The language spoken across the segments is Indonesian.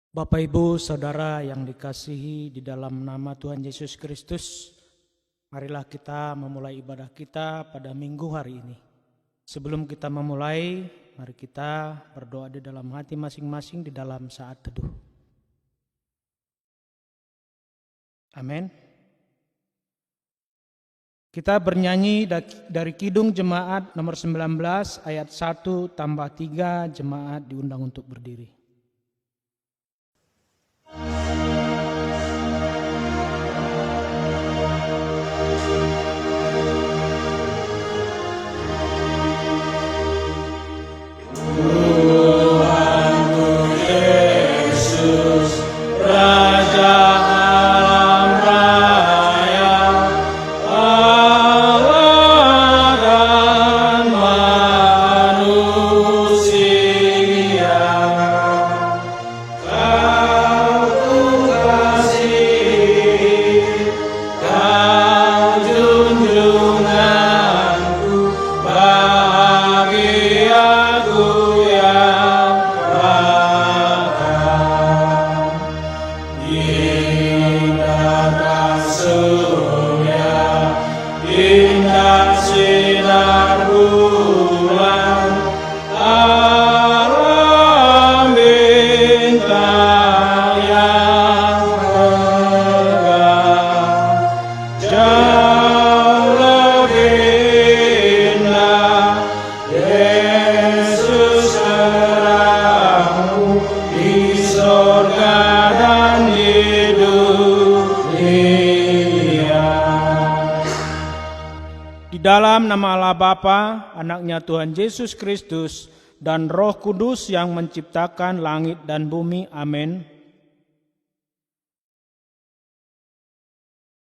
Bapak Ibu Saudara yang dikasihi di dalam nama Tuhan Yesus Kristus, marilah kita memulai ibadah kita pada minggu hari ini. Sebelum kita memulai, mari kita berdoa di dalam hati masing-masing di dalam saat teduh. Amin. Kita bernyanyi dari Kidung Jemaat nomor 19 ayat 1 tambah 3, jemaat diundang untuk berdiri. Dalam nama Allah Bapa, Anaknya Tuhan Yesus Kristus, dan Roh Kudus yang menciptakan langit dan bumi. Amin.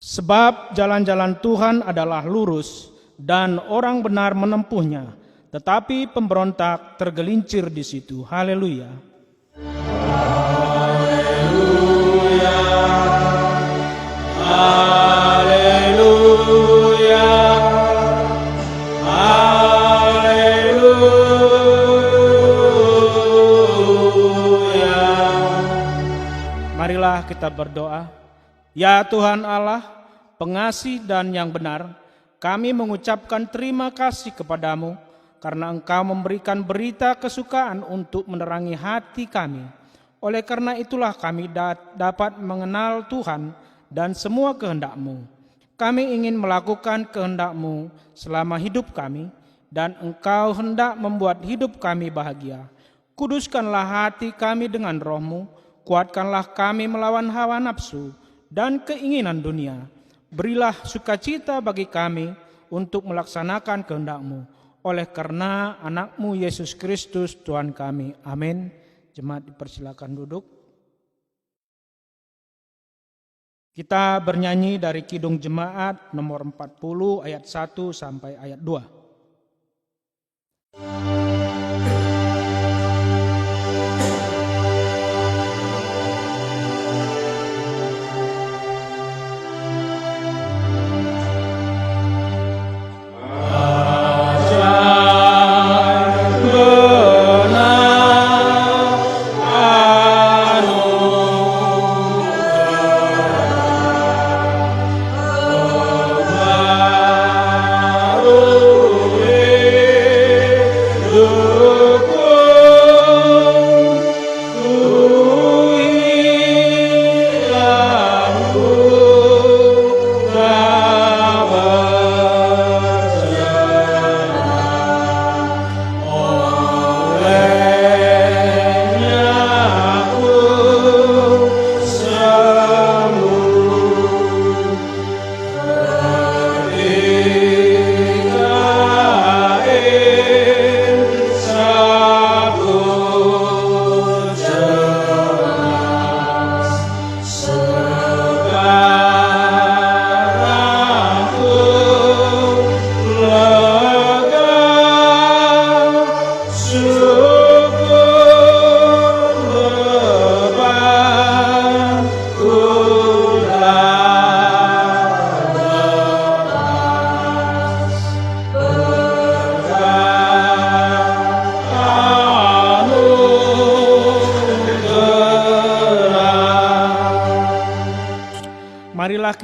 Sebab jalan-jalan Tuhan adalah lurus, dan orang benar menempuhnya, tetapi pemberontak tergelincir di situ. Haleluya. Haleluya. Haleluya. Marilah kita berdoa. Ya Tuhan Allah, pengasih dan yang benar, kami mengucapkan terima kasih kepadamu karena Engkau memberikan berita kesukaan untuk menerangi hati kami. Oleh karena itulah kami dapat mengenal Tuhan dan semua kehendak-Mu. Kami ingin melakukan kehendak-Mu selama hidup kami, dan Engkau hendak membuat hidup kami bahagia. Kuduskanlah hati kami dengan Roh-Mu, kuatkanlah kami melawan hawa nafsu dan keinginan dunia. Berilah sukacita bagi kami untuk melaksanakan kehendak-Mu. Oleh karena anak-Mu Yesus Kristus Tuhan kami. Amin. Jemaat dipersilakan duduk. Kita bernyanyi dari Kidung Jemaat nomor 40 ayat 1 sampai ayat 2. Oh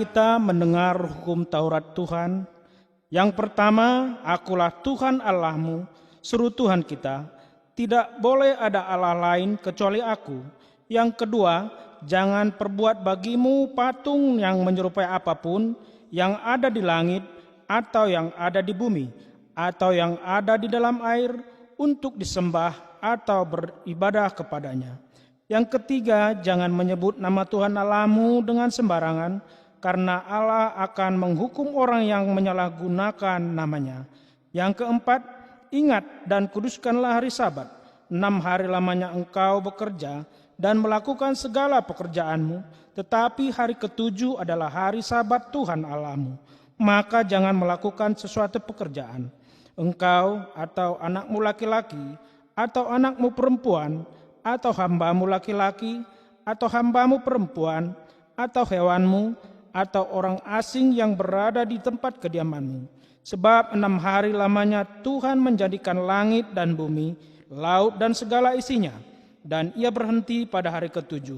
kita mendengar hukum Taurat Tuhan. Yang pertama, akulah Tuhan Allahmu, seru Tuhan kita. Tidak boleh ada Allah lain kecuali aku. Yang kedua, jangan perbuat bagimu patung yang menyerupai apapun yang ada di langit atau yang ada di bumi atau yang ada di dalam air untuk disembah atau beribadah kepadanya. Yang ketiga, jangan menyebut nama Tuhan Allahmu dengan sembarangan, karena Allah akan menghukum orang yang menyalahgunakan namanya. Yang keempat, ingat dan kuduskanlah hari Sabat. 6 hari lamanya engkau bekerja dan melakukan segala pekerjaanmu, tetapi hari ketujuh adalah hari Sabat Tuhan Allahmu. Maka jangan melakukan sesuatu pekerjaan, engkau atau anakmu laki-laki, atau anakmu perempuan, atau hambamu laki-laki, atau hambamu perempuan, atau hewanmu, atau orang asing yang berada di tempat kediamanmu. Sebab 6 hari lamanya Tuhan menjadikan langit dan bumi, laut dan segala isinya, dan ia berhenti pada hari ketujuh.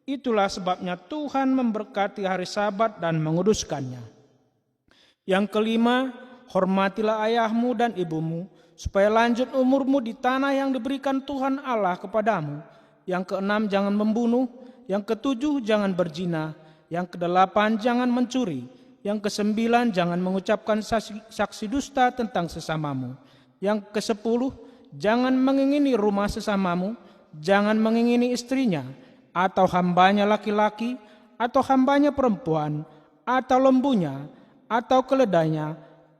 Itulah sebabnya Tuhan memberkati hari Sabat dan menguduskannya. Yang kelima, hormatilah ayahmu dan ibumu, supaya lanjut umurmu di tanah yang diberikan Tuhan Allah kepadamu. Yang keenam, jangan membunuh. Yang ketujuh, jangan berzina. Yang kedelapan, jangan mencuri. Yang kesembilan, jangan mengucapkan saksi dusta tentang sesamamu. Yang kesepuluh, jangan mengingini rumah sesamamu. Jangan mengingini istrinya, atau hambanya laki-laki, atau hambanya perempuan, atau lembunya, atau keledainya,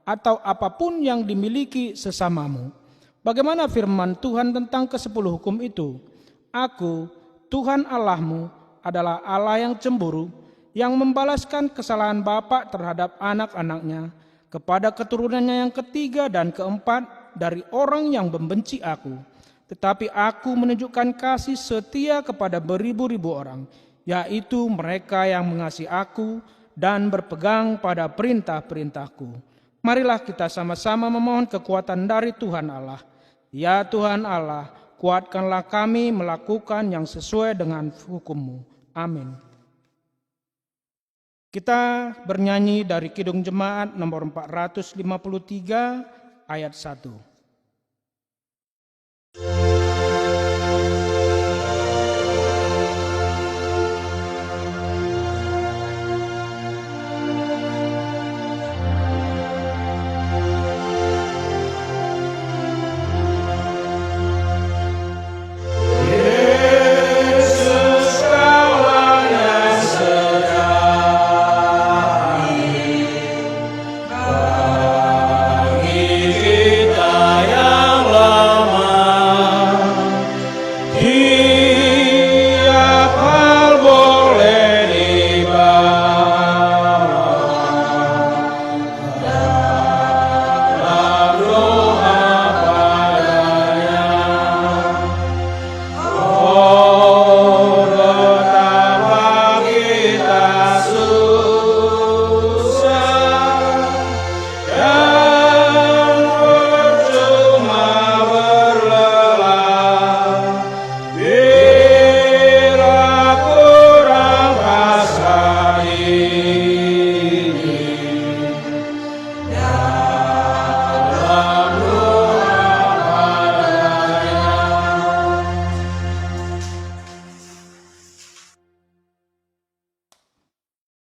atau apapun yang dimiliki sesamamu. Bagaimana firman Tuhan tentang ke-10 hukum itu? Aku, Tuhan Allahmu, adalah Allah yang cemburu, yang membalaskan kesalahan bapa terhadap anak-anaknya, kepada keturunannya yang ketiga dan keempat dari orang yang membenci aku. Tetapi aku menunjukkan kasih setia kepada beribu-ribu orang, yaitu mereka yang mengasihi aku dan berpegang pada perintah-perintahku. Marilah kita sama-sama memohon kekuatan dari Tuhan Allah. Ya Tuhan Allah, kuatkanlah kami melakukan yang sesuai dengan hukum-Mu. Amin. Kita bernyanyi dari Kidung Jemaat nomor 453 ayat 1.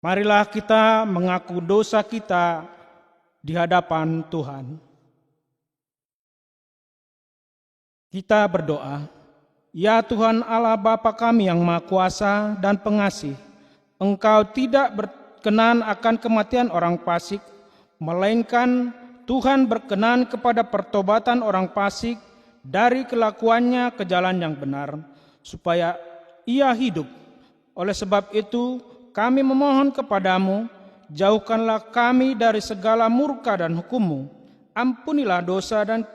Marilah kita mengaku dosa kita di hadapan Tuhan. Kita berdoa. Ya Tuhan Allah Bapa kami yang Maha Kuasa dan Pengasih, Engkau tidak berkenan akan kematian orang fasik, melainkan Tuhan berkenan kepada pertobatan orang fasik dari kelakuannya ke jalan yang benar, supaya ia hidup. Oleh sebab itu, kami memohon kepadamu, jauhkanlah kami dari segala murka dan hukum-Mu. Ampunilah dosa dan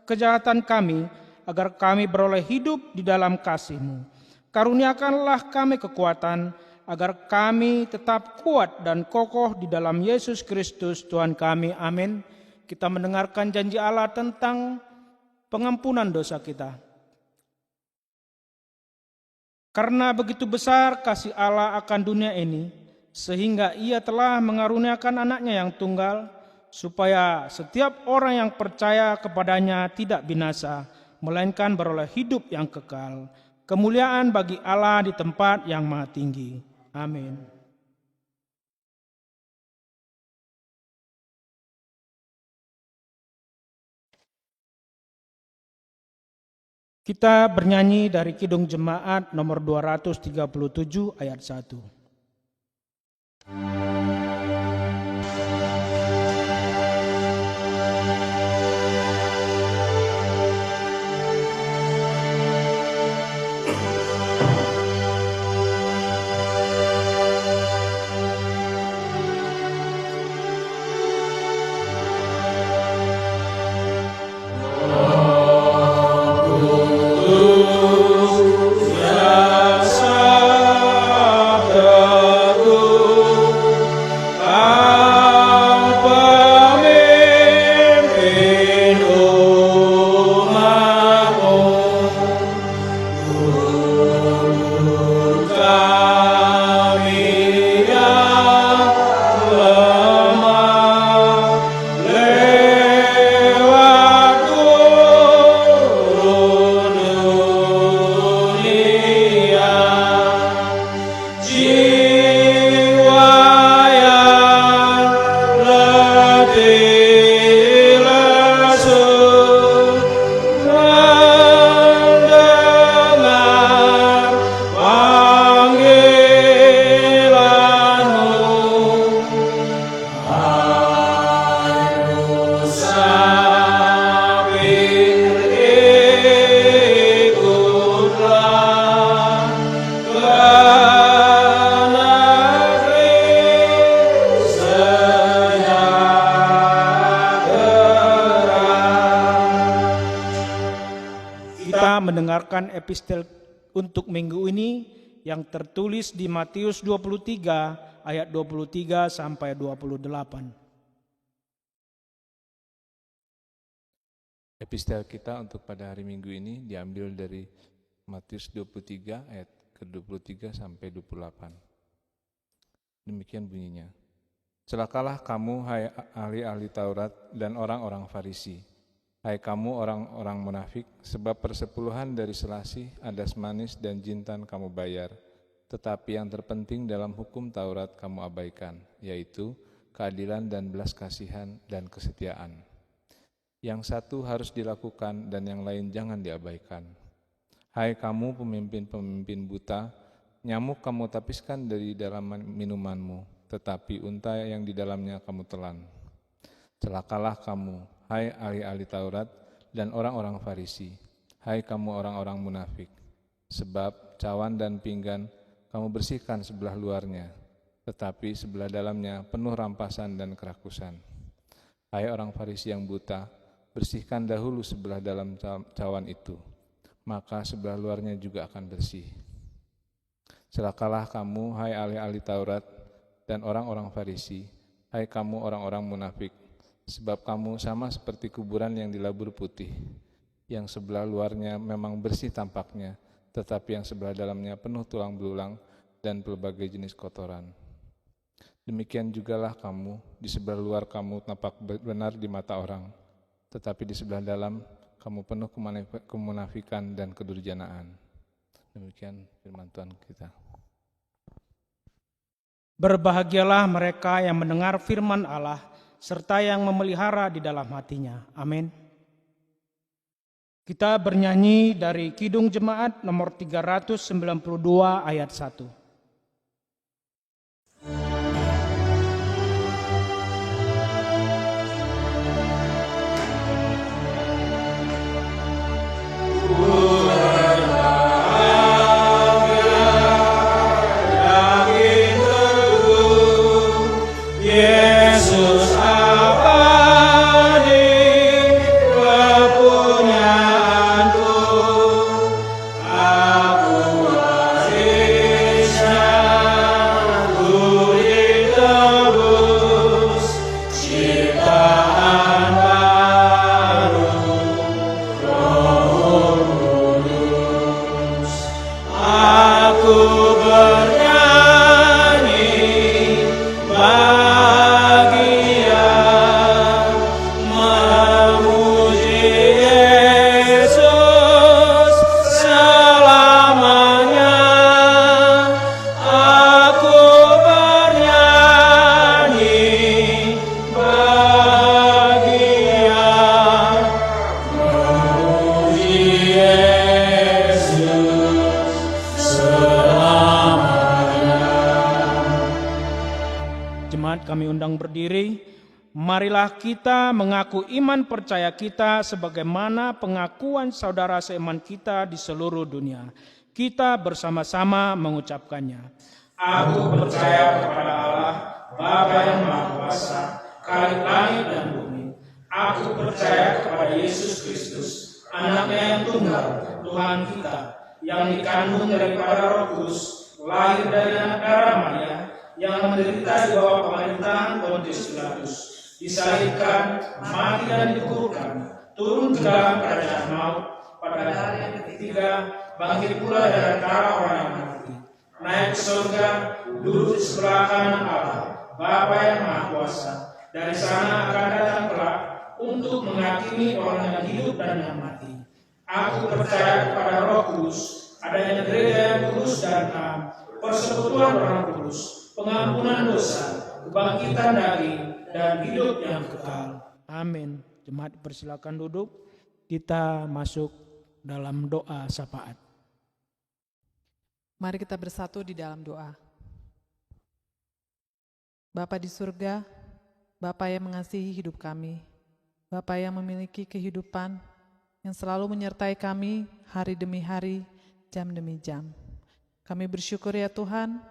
kejahatan kami, agar kami beroleh hidup di dalam kasih-Mu. Karuniakanlah kami kekuatan, agar kami tetap kuat dan kokoh di dalam Yesus Kristus Tuhan kami. Amin. Kita mendengarkan janji Allah tentang pengampunan dosa kita. Karena begitu besar kasih Allah akan dunia ini, sehingga ia telah mengaruniakan anaknya yang tunggal, supaya setiap orang yang percaya kepadanya tidak binasa, melainkan beroleh hidup yang kekal. Kemuliaan bagi Allah di tempat yang maha tinggi. Amin. Kita bernyanyi dari Kidung Jemaat nomor 237 ayat 1. Mendengarkan epistel untuk minggu ini yang tertulis di Matius 23 ayat 23 sampai 28. Epistel kita untuk pada hari Minggu ini diambil dari Matius 23 ayat ke-23 sampai 28. Demikian bunyinya. Celakalah kamu hai ahli-ahli Taurat dan orang-orang Farisi. Hai kamu orang-orang munafik, sebab persepuluhan dari selasih, adas manis dan jintan kamu bayar. Tetapi yang terpenting dalam hukum Taurat kamu abaikan, yaitu keadilan dan belas kasihan dan kesetiaan. Yang satu harus dilakukan dan yang lain jangan diabaikan. Hai kamu pemimpin-pemimpin buta, nyamuk kamu tapiskan dari dalam minumanmu, tetapi unta yang di dalamnya kamu telan. Celakalah kamu, hai ahli-ahli Taurat dan orang-orang Farisi, hai kamu orang-orang munafik, sebab cawan dan pinggan kamu bersihkan sebelah luarnya, tetapi sebelah dalamnya penuh rampasan dan kerakusan. Hai orang Farisi yang buta, bersihkan dahulu sebelah dalam cawan itu, maka sebelah luarnya juga akan bersih. Celakalah kamu, hai ahli-ahli Taurat dan orang-orang Farisi, hai kamu orang-orang munafik, sebab kamu sama seperti kuburan yang dilabur putih, yang sebelah luarnya memang bersih tampaknya, tetapi yang sebelah dalamnya penuh tulang belulang dan berbagai jenis kotoran. Demikian jugalah kamu, di sebelah luar kamu tampak benar di mata orang, tetapi di sebelah dalam kamu penuh kemunafikan dan kedurjanaan. Demikian firman Tuhan kita. Berbahagialah mereka yang mendengar firman Allah, serta yang memelihara di dalam hatinya. Amin. Kita bernyanyi dari Kidung Jemaat nomor 392 ayat 1. Aku bernyanyi marilah kita mengaku iman percaya kita sebagaimana pengakuan saudara seiman kita di seluruh dunia. Kita bersama-sama mengucapkannya. Aku percaya kepada Allah, Bapa yang Maha Kuasa, Khalik langit dan bumi. Aku percaya kepada Yesus Kristus, Anaknya yang tunggal, Tuhan kita, yang dikandung daripada Roh Kudus, lahir dari anak darah Maria, yang menderita di bawah pemerintahan Pontius Pilatus, disalibkan, mati dan dikuburkan, turun ke dalam kerajaan maut, pada hari yang ketiga bangkit pula dari antara orang yang mati, naik ke surga, duduk di sebelah kanan Allah, Bapa yang Maha Kuasa. Dari sana akan datang kelak untuk menghakimi orang yang hidup dan yang mati. Aku percaya kepada Roh Kudus, adanya gereja yang kudus dan am, persekutuan orang kudus, pengampunan dosa, kebangkitan daging, dan hidup yang kekal. Amin. Jemaat persilakan duduk. Kita masuk dalam doa syafaat. Mari kita bersatu di dalam doa. Bapa di surga, Bapa yang mengasihi hidup kami, Bapa yang memiliki kehidupan yang selalu menyertai kami hari demi hari, jam demi jam. Kami bersyukur ya Tuhan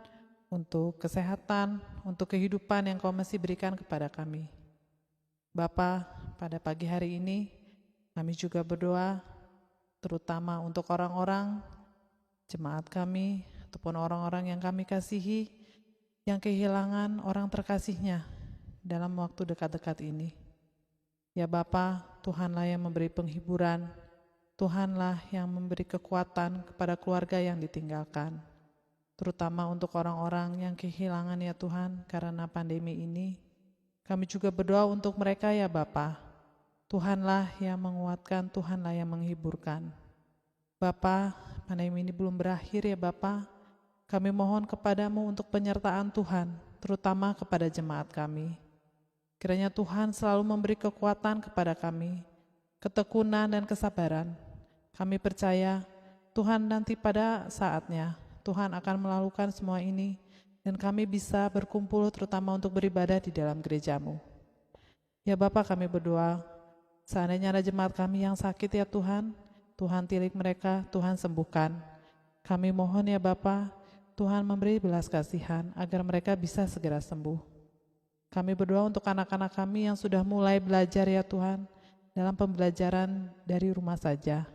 untuk kesehatan, untuk kehidupan yang Kau masih berikan kepada kami. Bapa, pada pagi hari ini kami juga berdoa terutama untuk orang-orang jemaat kami ataupun orang-orang yang kami kasihi yang kehilangan orang terkasihnya dalam waktu dekat-dekat ini. Ya Bapa, Tuhanlah yang memberi penghiburan, Tuhanlah yang memberi kekuatan kepada keluarga yang ditinggalkan, terutama untuk orang-orang yang kehilangan ya Tuhan karena pandemi ini. Kami juga berdoa untuk mereka ya Bapa. Tuhanlah yang menguatkan, Tuhanlah yang menghiburkan. Bapa, pandemi ini belum berakhir ya Bapa. Kami mohon kepadamu untuk penyertaan Tuhan, terutama kepada jemaat kami. Kiranya Tuhan selalu memberi kekuatan kepada kami, ketekunan dan kesabaran. Kami percaya Tuhan nanti pada saatnya Tuhan akan melakukan semua ini dan kami bisa berkumpul terutama untuk beribadah di dalam gerejamu. Ya Bapa, kami berdoa, seandainya ada jemaat kami yang sakit ya Tuhan, Tuhan tilik mereka, Tuhan sembuhkan. Kami mohon ya Bapa, Tuhan memberi belas kasihan agar mereka bisa segera sembuh. Kami berdoa untuk anak-anak kami yang sudah mulai belajar ya Tuhan, dalam pembelajaran dari rumah saja.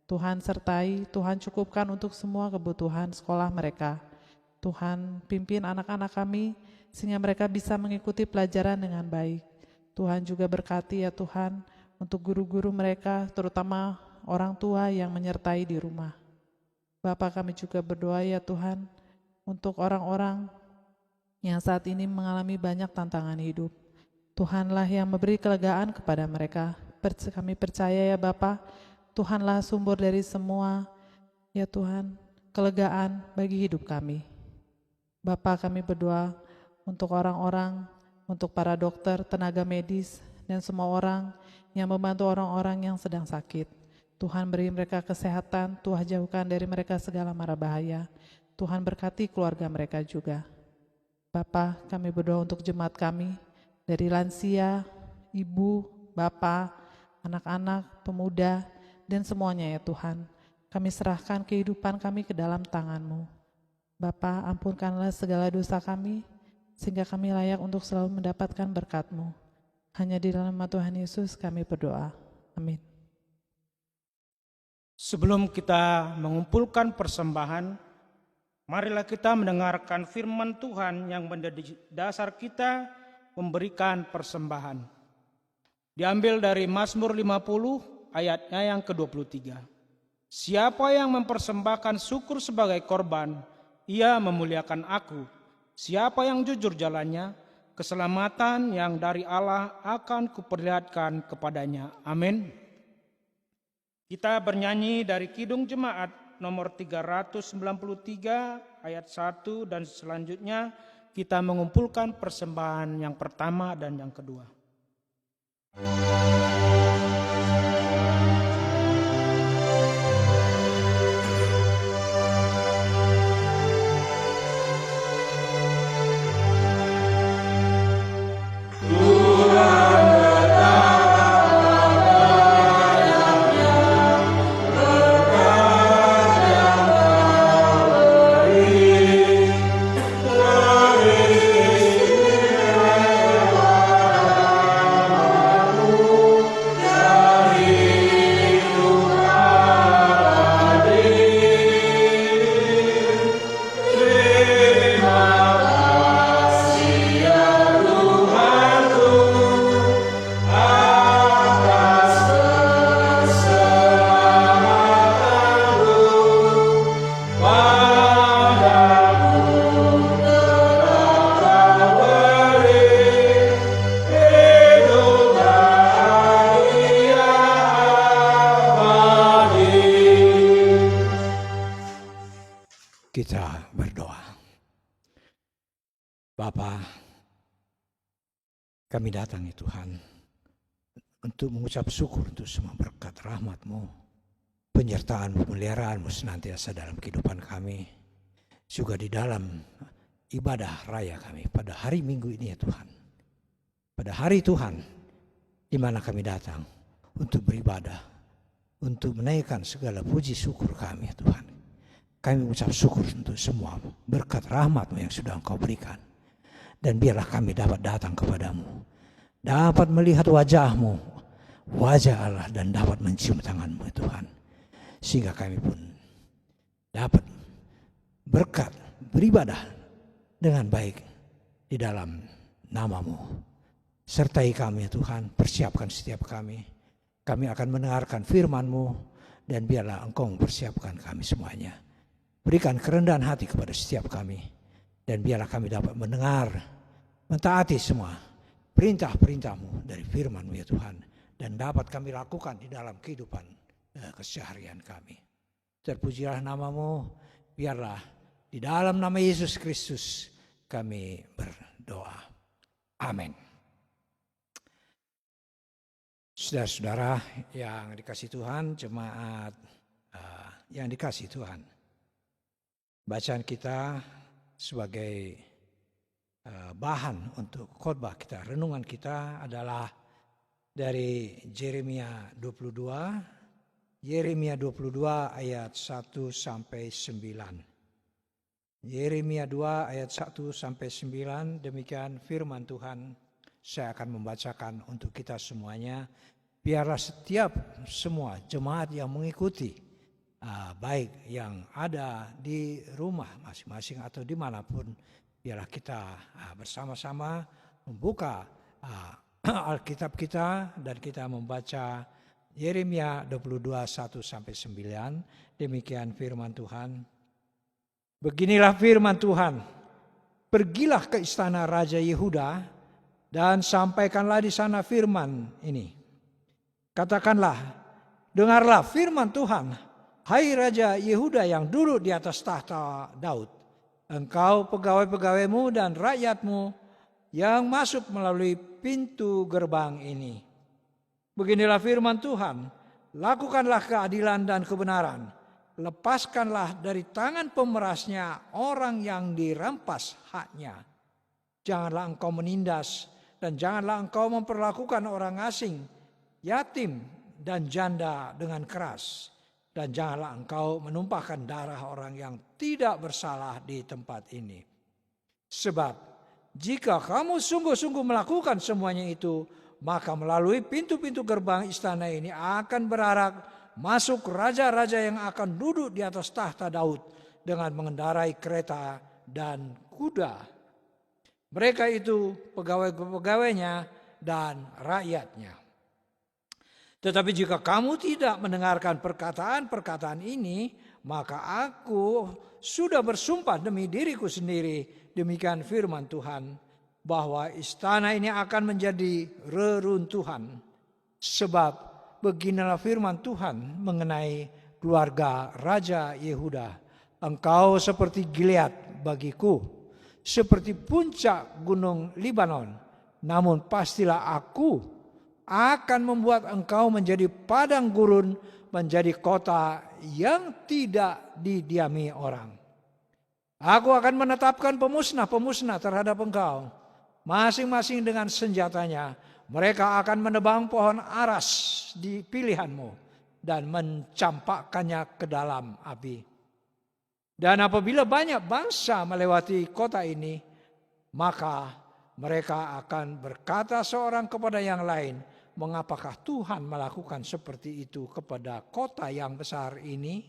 Tuhan sertai, Tuhan cukupkan untuk semua kebutuhan sekolah mereka. Tuhan pimpin anak-anak kami sehingga mereka bisa mengikuti pelajaran dengan baik. Tuhan juga berkati ya Tuhan untuk guru-guru mereka, terutama orang tua yang menyertai di rumah. Bapa, kami juga berdoa ya Tuhan untuk orang-orang yang saat ini mengalami banyak tantangan hidup. Tuhanlah yang memberi kelegaan kepada mereka. Kami percaya ya Bapa, Tuhanlah sumber dari semua ya Tuhan kelegaan bagi hidup kami. Bapa, kami berdoa untuk orang-orang, untuk para dokter, tenaga medis, dan semua orang yang membantu orang-orang yang sedang sakit. Tuhan beri mereka kesehatan, Tuhan jauhkan dari mereka segala mara bahaya. Tuhan berkati keluarga mereka juga. Bapa, kami berdoa untuk jemaat kami, dari lansia, ibu, bapa, anak-anak, pemuda, dan semuanya ya Tuhan. Kami serahkan kehidupan kami ke dalam tangan-Mu. Bapa, ampunkanlah segala dosa kami, sehingga kami layak untuk selalu mendapatkan berkat-Mu. Hanya di dalam nama Tuhan Yesus kami berdoa. Amin. Sebelum kita mengumpulkan persembahan, marilah kita mendengarkan firman Tuhan yang menjadi dasar kita memberikan persembahan. Diambil dari Mazmur 50 ayatnya yang ke-23. Siapa yang mempersembahkan syukur sebagai korban, ia memuliakan aku. Siapa yang jujur jalannya, keselamatan yang dari Allah akan kuperlihatkan kepadanya. Amin. Kita bernyanyi dari Kidung Jemaat nomor 393 ayat 1 dan selanjutnya kita mengumpulkan persembahan yang pertama dan yang kedua. Tuhan Kami datang ya Tuhan untuk mengucap syukur untuk semua berkat rahmat-Mu, penyertaan-Mu, pemeliharaan-Mu senantiasa dalam kehidupan kami. Juga di dalam ibadah raya kami pada hari Minggu ini ya Tuhan. Pada hari Tuhan di mana kami datang untuk beribadah, untuk menaikkan segala puji syukur kami ya Tuhan. Kami mengucap syukur untuk semua berkat rahmat-Mu yang sudah Engkau berikan. Dan biarlah kami dapat datang kepadamu, dapat melihat wajah-Mu, wajah Allah, dan dapat mencium tangan-Mu ya Tuhan. Sehingga kami pun dapat berkat, beribadah dengan baik di dalam nama-Mu. Sertai kami ya Tuhan, persiapkan setiap kami. Kami akan mendengarkan firman-Mu, dan biarlah Engkau mempersiapkan kami semuanya. Berikan kerendahan hati kepada setiap kami, dan biarlah kami dapat mendengar, mentaati semua perintah-perintah-Mu dari firman-Mu ya Tuhan, dan dapat kami lakukan di dalam kehidupan keseharian kami. Terpujilah nama-Mu, biarlah di dalam nama Yesus Kristus kami berdoa. Amin. Saudara-saudara yang dikasihi Tuhan, jemaat yang dikasihi Tuhan. Bacaan kita sebagai bahan untuk khotbah kita, renungan kita adalah dari Yeremia 22 ayat 1 sampai 9. Yeremia 2 ayat 1 sampai 9, demikian firman Tuhan. Saya akan membacakan untuk kita semuanya. Biarlah setiap semua jemaat yang mengikuti, baik yang ada di rumah masing-masing atau dimanapun, biarlah kita bersama-sama membuka Alkitab kita dan kita membaca Yeremia 22 1 sampai 9. Demikian firman Tuhan. Beginilah firman Tuhan. Pergilah ke istana Raja Yehuda dan sampaikanlah di sana firman ini. Katakanlah, dengarlah firman Tuhan, hai Raja Yehuda yang duduk di atas tahta Daud. Engkau pegawai-pegawaimu dan rakyatmu yang masuk melalui pintu gerbang ini. Beginilah firman Tuhan, lakukanlah keadilan dan kebenaran. Lepaskanlah dari tangan pemerasnya orang yang dirampas haknya. Janganlah engkau menindas dan janganlah engkau memperlakukan orang asing, yatim dan janda dengan keras. Dan janganlah engkau menumpahkan darah orang yang tidak bersalah di tempat ini. Sebab jika kamu sungguh-sungguh melakukan semuanya itu, maka melalui pintu-pintu gerbang istana ini akan berarak masuk raja-raja yang akan duduk di atas tahta Daud dengan mengendarai kereta dan kuda. Mereka itu pegawai-pegawainya dan rakyatnya. Tetapi jika kamu tidak mendengarkan perkataan-perkataan ini, maka aku sudah bersumpah demi diriku sendiri, demikian firman Tuhan, bahwa istana ini akan menjadi reruntuhan. Sebab beginilah firman Tuhan mengenai keluarga Raja Yehuda. Engkau seperti Gilead bagiku, seperti puncak gunung Libanon. Namun pastilah aku akan membuat engkau menjadi padang gurun, menjadi kota yang tidak didiami orang. Aku akan menetapkan pemusnah-pemusnah terhadap engkau, masing-masing dengan senjatanya. Mereka akan menebang pohon aras di pilihanmu dan mencampakkannya ke dalam api. Dan apabila banyak bangsa melewati kota ini, maka mereka akan berkata seorang kepada yang lain, mengapakah Tuhan melakukan seperti itu kepada kota yang besar ini?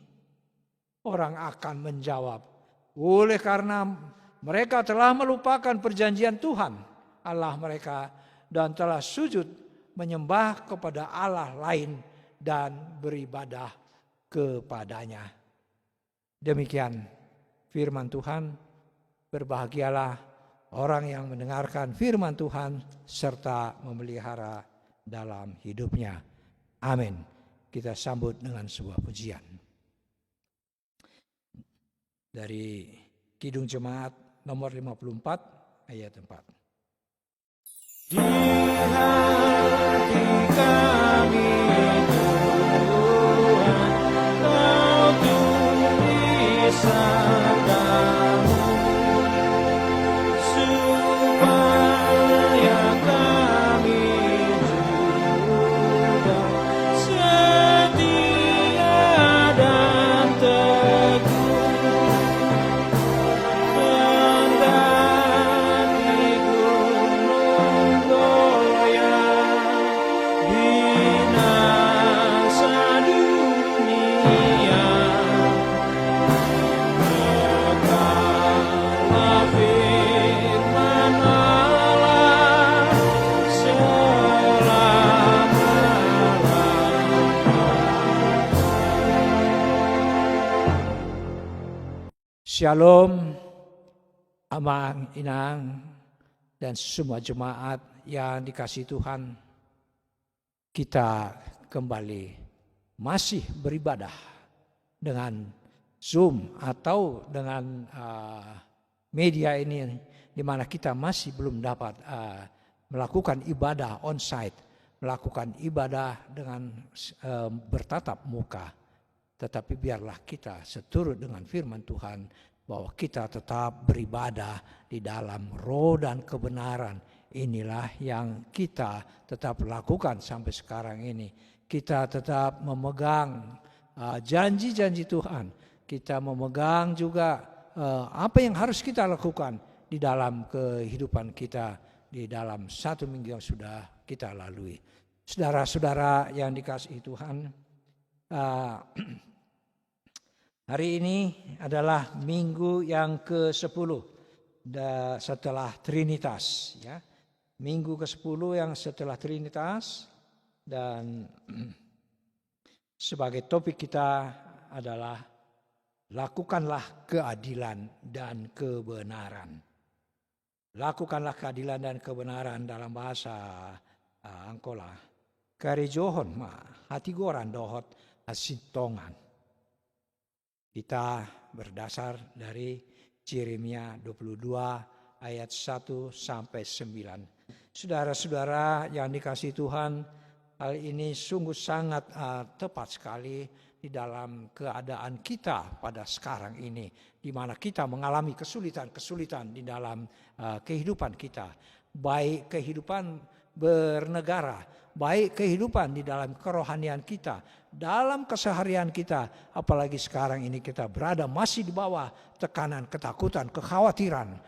Orang akan menjawab, oleh karena mereka telah melupakan perjanjian Tuhan, Allah mereka, dan telah sujud menyembah kepada Allah lain dan beribadah kepadanya. Demikian firman Tuhan. Berbahagialah orang yang mendengarkan firman Tuhan serta memelihara dalam hidupnya. Amin. Kita sambut dengan sebuah pujian. Dari Kidung Jemaat nomor 54 ayat 4. Di hati kami Tuhan, Kau tulis sabdamu, supaya kami juga setia dan teguh mendaki gunung goyang, binasa dunia, tegaklah firman Allah selama-lamanya. Shalom, Amang, Inang, dan semua jemaat yang dikasihi Tuhan. Kita kembali masih beribadah dengan Zoom atau dengan media ini, di mana kita masih belum dapat melakukan ibadah on-site, melakukan ibadah dengan bertatap muka. Tetapi biarlah kita seturut dengan firman Tuhan bahwa kita tetap beribadah di dalam roh dan kebenaran. Inilah yang kita tetap lakukan sampai sekarang ini. Kita tetap memegang janji-janji Tuhan. Kita memegang juga apa yang harus kita lakukan di dalam kehidupan kita, di dalam 1 minggu yang sudah kita lalui. Saudara-saudara yang dikasihi Tuhan, hari ini adalah minggu yang ke-10 setelah Trinitas, ya. Minggu ke-10 yang setelah Trinitas, dan sebagai topik kita adalah lakukanlah keadilan dan kebenaran. Lakukanlah keadilan dan kebenaran dalam bahasa Angkola. Karijohon ma hati goran dohot asintongan. Kita berdasar dari Yeremia 22 ayat 1 sampai 9. Saudara-saudara yang dikasihi Tuhan, hal ini sungguh sangat tepat sekali di dalam keadaan kita pada sekarang ini, di mana kita mengalami kesulitan-kesulitan di dalam kehidupan kita, baik kehidupan bernegara, baik kehidupan di dalam kerohanian kita, dalam keseharian kita, apalagi sekarang ini kita berada masih di bawah tekanan, ketakutan, kekhawatiran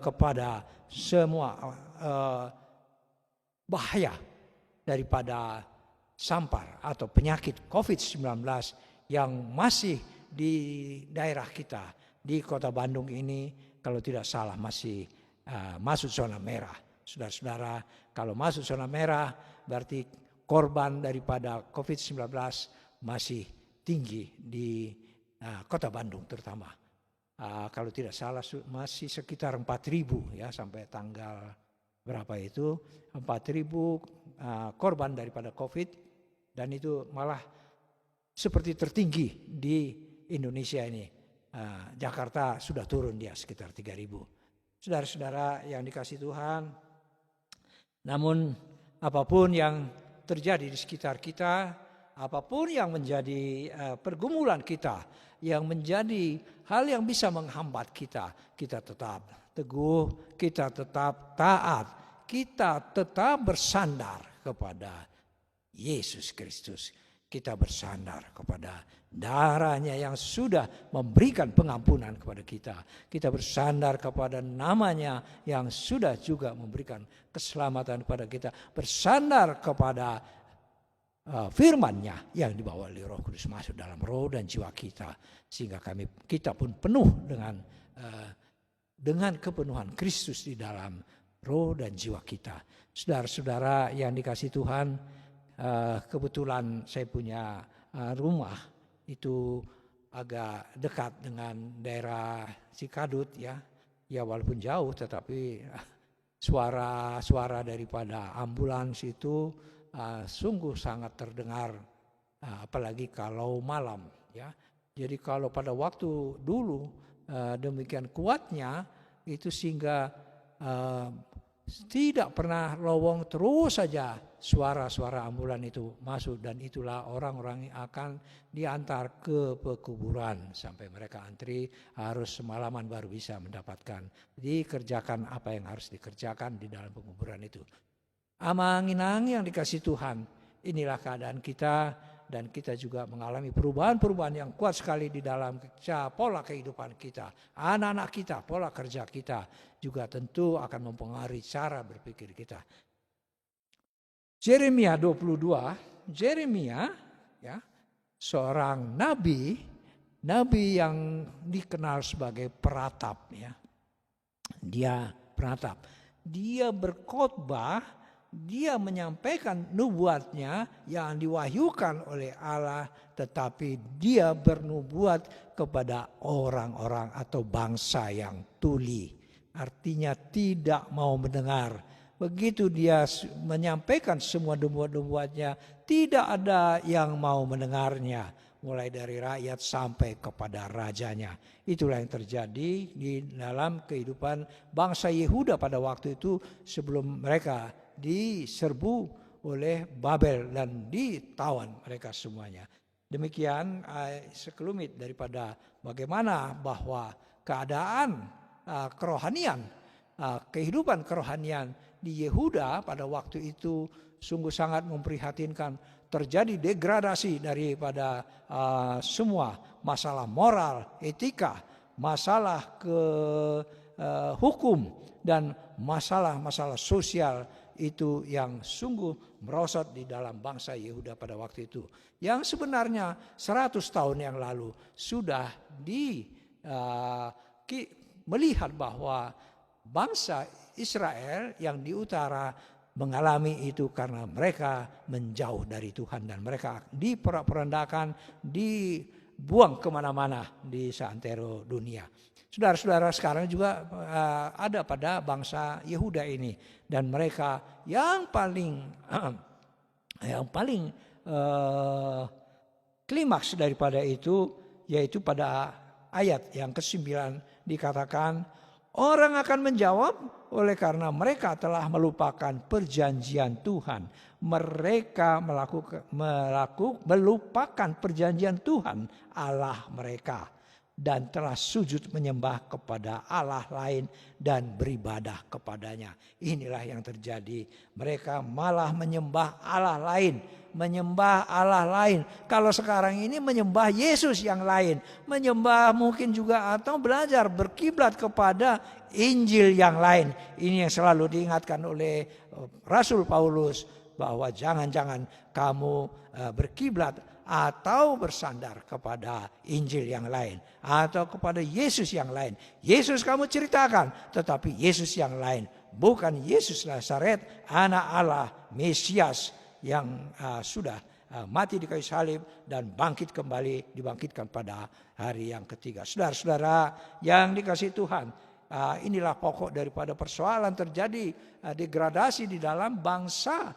kepada semua bahaya daripada sampar atau penyakit COVID-19 yang masih di daerah kita, di kota Bandung ini, kalau tidak salah masih masuk zona merah. Saudara-saudara, kalau masuk zona merah berarti korban daripada COVID-19 masih tinggi di kota Bandung terutama. Kalau tidak salah masih sekitar 4.000 ya, sampai tanggal berapa itu, 4.000 korban daripada COVID, dan itu malah seperti tertinggi di Indonesia ini. Jakarta sudah turun dia sekitar 3.000. Saudara-saudara yang dikasihi Tuhan, namun apapun yang terjadi di sekitar kita, apapun yang menjadi pergumulan kita, yang menjadi hal yang bisa menghambat kita, kita tetap teguh, kita tetap taat, kita tetap bersandar kepada Yesus Kristus. Kita bersandar kepada darahnya yang sudah memberikan pengampunan kepada kita. Kita bersandar kepada namanya yang sudah juga memberikan keselamatan kepada kita. Bersandar kepada firman-Nya yang dibawa oleh Roh Kudus masuk dalam roh dan jiwa kita. Sehingga kita pun penuh dengan kepenuhan Kristus di dalam roh dan jiwa kita. Saudara-saudara yang dikasihi Tuhan, kebetulan saya punya rumah itu agak dekat dengan daerah Cikadut ya. Ya walaupun jauh, tetapi suara daripada ambulans itu sungguh sangat terdengar, apalagi kalau malam ya. Jadi kalau pada waktu dulu demikian kuatnya itu sehingga Tidak pernah lowong, terus saja suara-suara ambulan itu masuk, dan itulah orang-orang yang akan diantar ke pekuburan sampai mereka antri, harus semalaman baru bisa mendapatkan dikerjakan apa yang harus dikerjakan di dalam pekuburan itu. Amang-inang yang dikasih Tuhan, inilah keadaan kita, dan kita juga mengalami perubahan-perubahan yang kuat sekali di dalam pola kehidupan kita. Anak-anak kita, pola kerja kita juga tentu akan mempengaruhi cara berpikir kita. Yeremia 22, Yeremia ya, seorang nabi yang dikenal sebagai peratap ya. Dia peratap. Dia berkhotbah, dia menyampaikan nubuatnya yang diwahyukan oleh Allah, tetapi dia bernubuat kepada orang-orang atau bangsa yang tuli. Artinya tidak mau mendengar. Begitu dia menyampaikan semua nubuat-nubuatnya, tidak ada yang mau mendengarnya. Mulai dari rakyat sampai kepada rajanya. Itulah yang terjadi di dalam kehidupan bangsa Yehuda pada waktu itu sebelum mereka diserbu oleh Babel dan ditawan mereka semuanya. Demikian sekelumit daripada bagaimana bahwa keadaan kerohanian, kehidupan kerohanian di Yehuda pada waktu itu sungguh sangat memprihatinkan. Terjadi degradasi daripada semua masalah moral, etika, masalah hukum, dan masalah-masalah sosial itu yang sungguh merosot di dalam bangsa Yehuda pada waktu itu. Yang sebenarnya 100 tahun yang lalu sudah melihat bahwa bangsa Israel yang di utara mengalami itu karena mereka menjauh dari Tuhan dan mereka diporak-porandakan, dibuang kemana-mana di seantero dunia. Saudara-saudara, sekarang juga ada pada bangsa Yehuda ini, dan mereka yang paling klimaks daripada itu yaitu pada ayat yang ke-9 dikatakan, orang akan menjawab oleh karena mereka telah melupakan perjanjian Tuhan. Mereka melupakan perjanjian Tuhan Allah mereka, dan telah sujud menyembah kepada Allah lain dan beribadah kepadanya. Inilah yang terjadi. Mereka malah menyembah Allah lain. Menyembah Allah lain. Kalau sekarang ini menyembah Yesus yang lain. Menyembah mungkin juga atau belajar berkiblat kepada Injil yang lain. Ini yang selalu diingatkan oleh Rasul Paulus, bahwa jangan-jangan kamu berkiblat atau bersandar kepada Injil yang lain atau kepada Yesus yang lain. Yesus kamu ceritakan, tetapi Yesus yang lain, bukan Yesus Nazaret, anak Allah, Mesias yang sudah mati di kayu salib dan bangkit kembali, dibangkitkan pada hari yang ketiga. Saudara-saudara yang dikasihi Tuhan, inilah pokok daripada persoalan terjadi degradasi di dalam bangsa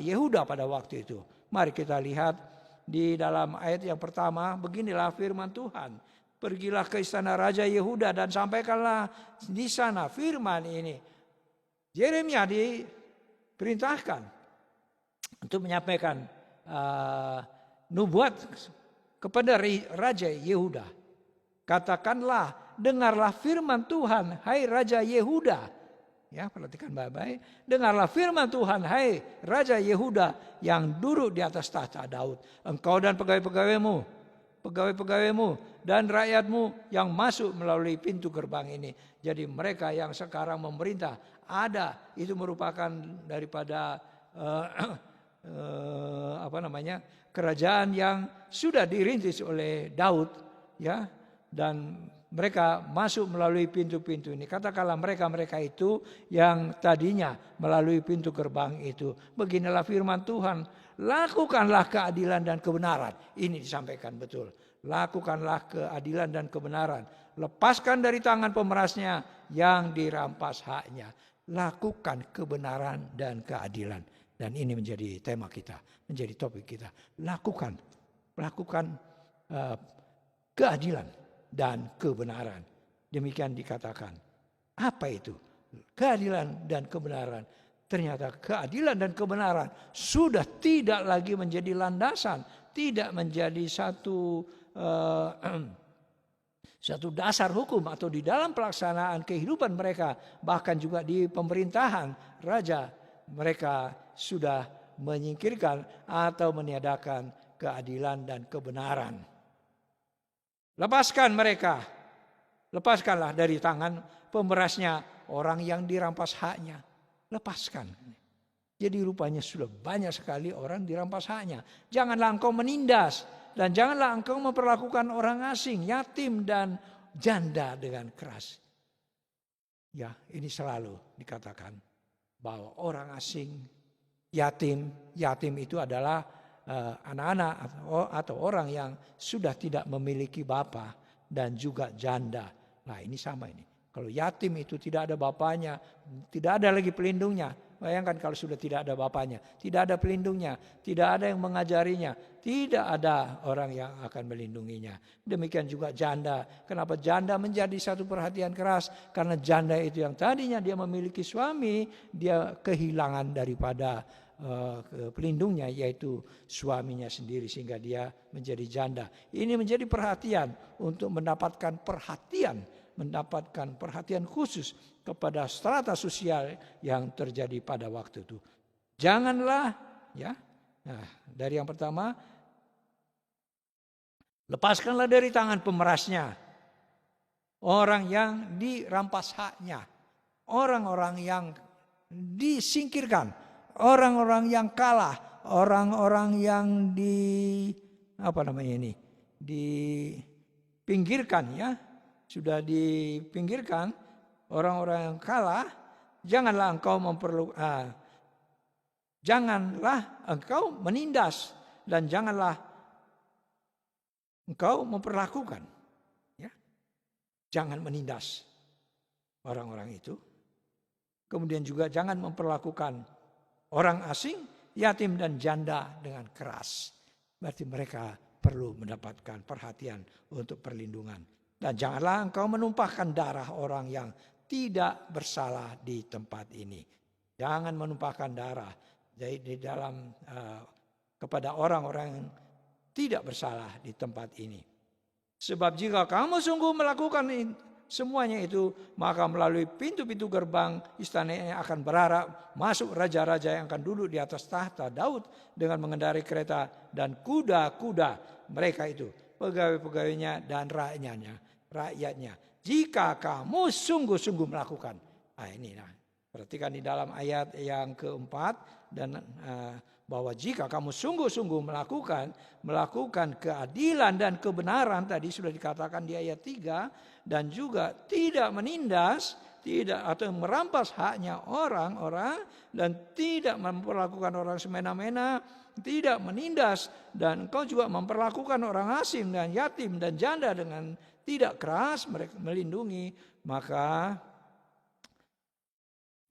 Yehuda pada waktu itu. Mari kita lihat di dalam ayat yang pertama, beginilah firman Tuhan. Pergilah ke istana Raja Yehuda dan sampaikanlah di sana firman ini. Yeremia diperintahkan untuk menyampaikan nubuat kepada Raja Yehuda. Katakanlah, dengarlah firman Tuhan, hai Raja Yehuda. Ya, perhatikan baik-baik. Dengarlah firman Tuhan, hai Raja Yehuda yang duduk di atas tahta Daud. Engkau dan pegawai-pegawaimu dan rakyatmu yang masuk melalui pintu gerbang ini. Jadi mereka yang sekarang memerintah itu merupakan daripada kerajaan yang sudah dirintis oleh Daud, ya, dan mereka masuk melalui pintu-pintu ini. Katakanlah mereka itu yang tadinya melalui pintu gerbang itu. Beginilah firman Tuhan. Lakukanlah keadilan dan kebenaran. Ini disampaikan betul. Lakukanlah keadilan dan kebenaran. Lepaskan dari tangan pemerasnya yang dirampas haknya. Lakukan kebenaran dan keadilan. Dan ini menjadi tema kita. Menjadi topik kita. Lakukan keadilan dan kebenaran. Demikian dikatakan. Apa itu? keadilan dan kebenaran. Ternyata keadilan dan kebenaran sudah tidak lagi menjadi landasan, tidak menjadi satu dasar hukum atau di dalam pelaksanaan kehidupan mereka, bahkan juga di pemerintahan raja, mereka sudah menyingkirkan atau meniadakan keadilan dan kebenaran. Lepaskan mereka, lepaskanlah dari tangan pemerasnya orang yang dirampas haknya. Lepaskan. Jadi rupanya sudah banyak sekali orang dirampas haknya. Janganlah engkau menindas dan janganlah engkau memperlakukan orang asing, yatim dan janda dengan keras. Ya, ini selalu dikatakan bahwa orang asing, yatim itu adalah anak-anak atau orang yang sudah tidak memiliki bapa dan juga janda. Nah, ini sama ini. Kalau yatim itu tidak ada bapaknya, tidak ada lagi pelindungnya. Bayangkan kalau sudah tidak ada bapaknya, tidak ada pelindungnya, tidak ada yang mengajarinya, tidak ada orang yang akan melindunginya. Demikian juga janda. Kenapa janda menjadi satu perhatian keras? Karena janda itu yang tadinya dia memiliki suami, dia kehilangan daripada pelindungnya, yaitu suaminya sendiri, sehingga dia menjadi janda. Ini menjadi perhatian untuk mendapatkan perhatian khusus kepada strata sosial yang terjadi pada waktu itu. Janganlah, ya. Nah, dari yang pertama, lepaskanlah dari tangan pemerasnya orang yang dirampas haknya, orang-orang yang disingkirkan, orang-orang yang kalah, orang-orang yang dipinggirkan, ya. Sudah dipinggirkan, orang-orang yang kalah, janganlah engkau menindas dan janganlah engkau memperlakukan, ya. Jangan menindas orang-orang itu. Kemudian juga jangan memperlakukan orang asing, yatim dan janda dengan keras. Berarti mereka perlu mendapatkan perhatian untuk perlindungan. Dan janganlah engkau menumpahkan darah orang yang tidak bersalah di tempat ini. Jangan menumpahkan darah di dalam kepada orang-orang yang tidak bersalah di tempat ini. Sebab jika kamu sungguh melakukan semuanya itu, maka melalui pintu-pintu gerbang istana ini akan berharap masuk raja-raja yang akan duduk di atas tahta Daud dengan mengendarai kereta dan kuda-kuda mereka itu, pegawai-pegawainya dan rakyatnya. Jika kamu sungguh-sungguh melakukan. Perhatikan di dalam ayat yang keempat, dan bahwa jika kamu sungguh-sungguh melakukan keadilan dan kebenaran, tadi sudah dikatakan di ayat 3, dan juga tidak menindas, tidak atau merampas haknya orang-orang, dan tidak memperlakukan orang semena-mena, tidak menindas, dan engkau juga memperlakukan orang asing dan yatim dan janda dengan tidak keras, mereka melindungi, maka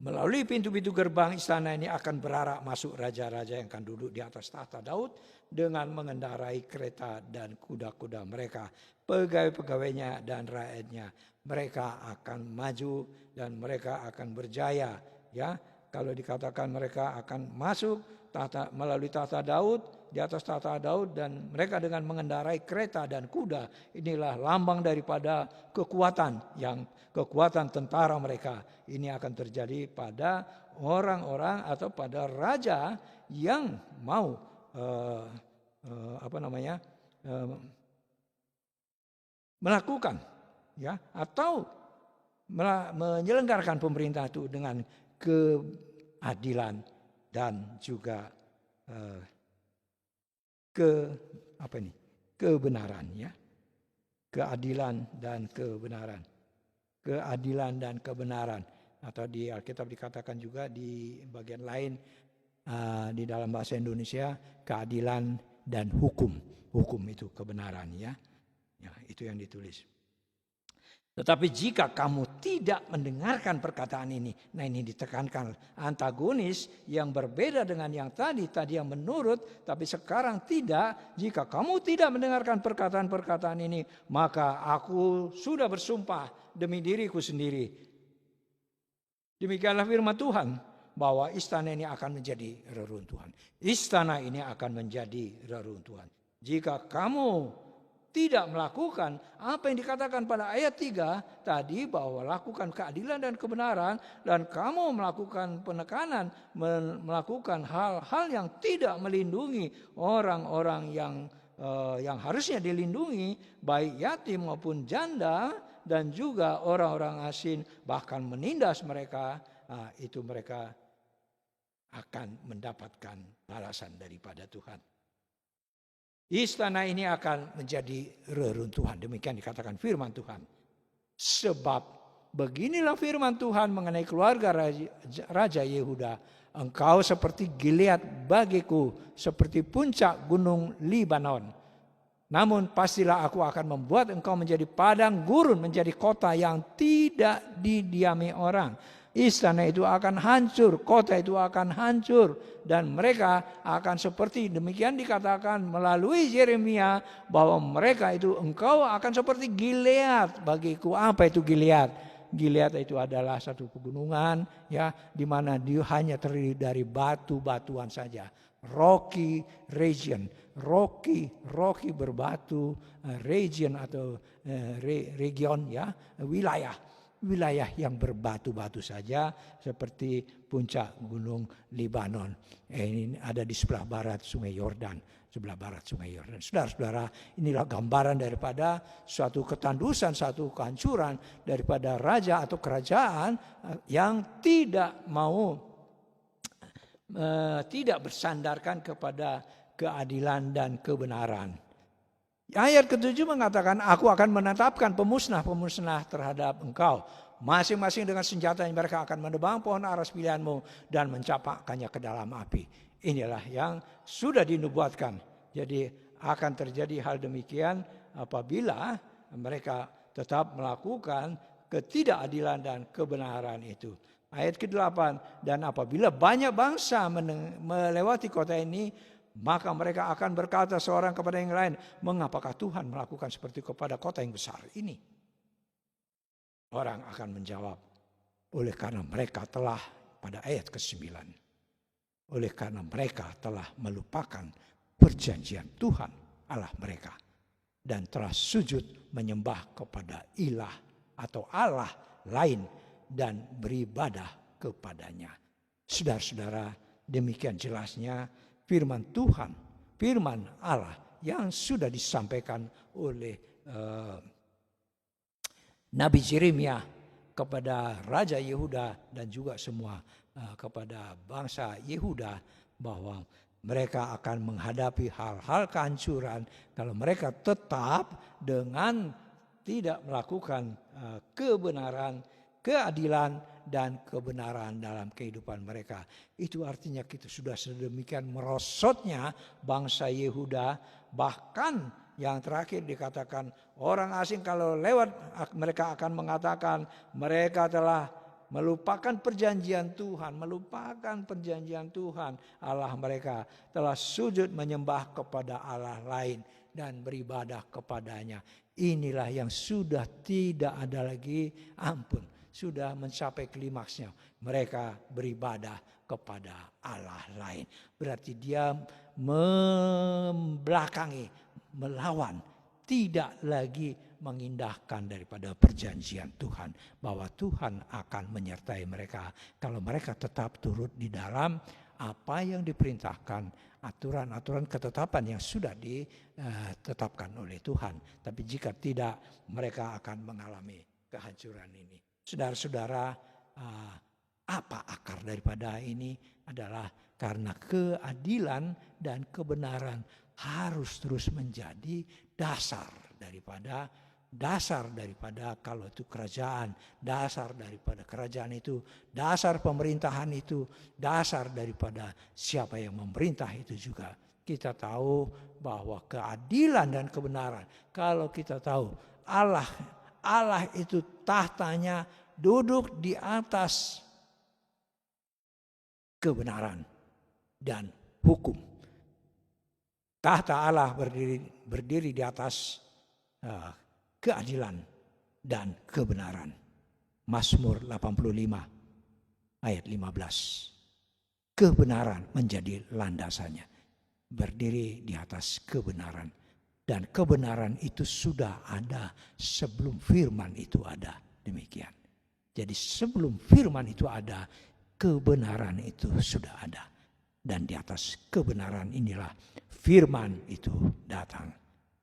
melalui pintu-pintu gerbang istana ini akan berarak masuk raja-raja yang akan duduk di atas tahta Daud dengan mengendarai kereta dan kuda-kuda mereka, pegawai-pegawainya dan rakyatnya. Mereka akan maju dan mereka akan berjaya. Ya, kalau dikatakan mereka akan masuk melalui tahta Daud, di atas tahta Daud, dan mereka dengan mengendarai kereta dan kuda, inilah lambang daripada kekuatan tentara mereka. Ini akan terjadi pada orang-orang atau pada raja yang mau melakukan, ya, atau menyelenggarakan pemerintah itu dengan keadilan dan juga kebenaran, ya. Keadilan dan kebenaran. Keadilan dan kebenaran, atau di Alkitab dikatakan juga di bagian lain di dalam bahasa Indonesia keadilan dan hukum. Hukum itu kebenaran, ya. Ya, itu yang ditulis. Tetapi jika kamu tidak mendengarkan perkataan ini, nah ini ditekankan antagonis yang berbeda dengan yang tadi yang menurut, tapi sekarang tidak. Jika kamu tidak mendengarkan perkataan-perkataan ini, maka aku sudah bersumpah demi diriku sendiri Demikianlah firman Tuhan, bahwa istana ini akan menjadi reruntuhan. Istana ini akan menjadi reruntuhan. Jika kamu tidak melakukan apa yang dikatakan pada ayat 3 tadi, bahwa lakukan keadilan dan kebenaran, dan kamu melakukan penekanan, melakukan hal-hal yang tidak melindungi orang-orang yang harusnya dilindungi, baik yatim maupun janda, dan juga orang-orang asing, bahkan menindas mereka, itu mereka akan mendapatkan balasan daripada Tuhan. Istana ini akan menjadi reruntuhan. Demikian dikatakan firman Tuhan. Sebab beginilah firman Tuhan mengenai keluarga Raja Yehuda. Engkau seperti Gilead bagiku, seperti puncak gunung Libanon. Namun pastilah aku akan membuat engkau menjadi padang gurun, menjadi kota yang tidak didiami orang. Istana itu akan hancur, kota itu akan hancur, dan mereka akan seperti demikian dikatakan melalui Yeremia, bahwa mereka itu engkau akan seperti Gilead bagiku. Apa itu Gilead? Gilead itu adalah satu pegunungan, ya, di mana dia hanya terdiri dari batu-batuan saja. Rocky region, rocky berbatu, region atau region, ya, wilayah yang berbatu-batu saja, seperti puncak gunung Libanon. Ini ada di sebelah barat Sungai Yordan. Saudara-saudara, inilah gambaran daripada suatu ketandusan, suatu kehancuran daripada raja atau kerajaan yang tidak bersandarkan kepada keadilan dan kebenaran. Ayat ke-7 mengatakan, aku akan menetapkan pemusnah-pemusnah terhadap engkau. Masing-masing dengan senjatanya mereka akan menebang pohon aras pilihanmu dan mencapakkannya ke dalam api. Inilah yang sudah dinubuatkan. Jadi akan terjadi hal demikian apabila mereka tetap melakukan ketidakadilan dan kebenaran itu. Ayat ke-8, dan apabila banyak bangsa melewati kota ini, maka mereka akan berkata seorang kepada yang lain, mengapakah Tuhan melakukan seperti kepada kota yang besar ini? Orang akan menjawab, oleh karena mereka telah, pada ayat ke-9, oleh karena mereka telah melupakan perjanjian Tuhan Allah mereka, dan telah sujud menyembah kepada ilah atau Allah lain dan beribadah kepadanya. Saudara-saudara, demikian jelasnya firman Tuhan, firman Allah yang sudah disampaikan oleh Nabi Yeremia kepada Raja Yehuda dan juga semua kepada bangsa Yehuda, bahwa mereka akan menghadapi hal-hal kehancuran kalau mereka tetap dengan tidak melakukan kebenaran, keadilan dan kebenaran dalam kehidupan mereka. Itu artinya kita sudah sedemikian merosotnya bangsa Yehuda, bahkan yang terakhir dikatakan orang asing kalau lewat mereka akan mengatakan mereka telah melupakan perjanjian Tuhan, Allah mereka telah sujud menyembah kepada Allah lain dan beribadah kepadanya. Inilah yang sudah tidak ada lagi ampun, sudah mencapai klimaksnya. Mereka beribadah kepada Allah lain. Berarti dia membelakangi, melawan, tidak lagi mengindahkan daripada perjanjian Tuhan, bahwa Tuhan akan menyertai mereka kalau mereka tetap turut di dalam apa yang diperintahkan, aturan-aturan ketetapan yang sudah ditetapkan oleh Tuhan. Tapi jika tidak, mereka akan mengalami kehancuran ini. Saudara-saudara, apa akar daripada ini? Adalah karena keadilan dan kebenaran harus terus menjadi dasar daripada kalau itu kerajaan, dasar daripada kerajaan itu, dasar pemerintahan itu, dasar daripada siapa yang memerintah itu juga. Kita tahu bahwa keadilan dan kebenaran, kalau kita tahu Allah itu tahtanya duduk di atas kebenaran dan hukum. Tahta Allah berdiri di atas keadilan dan kebenaran. Mazmur 85 ayat 15. Kebenaran menjadi landasannya. Berdiri di atas kebenaran. Dan kebenaran itu sudah ada sebelum firman itu ada. Demikian. Jadi sebelum firman itu ada, kebenaran itu sudah ada. Dan di atas kebenaran inilah firman itu datang.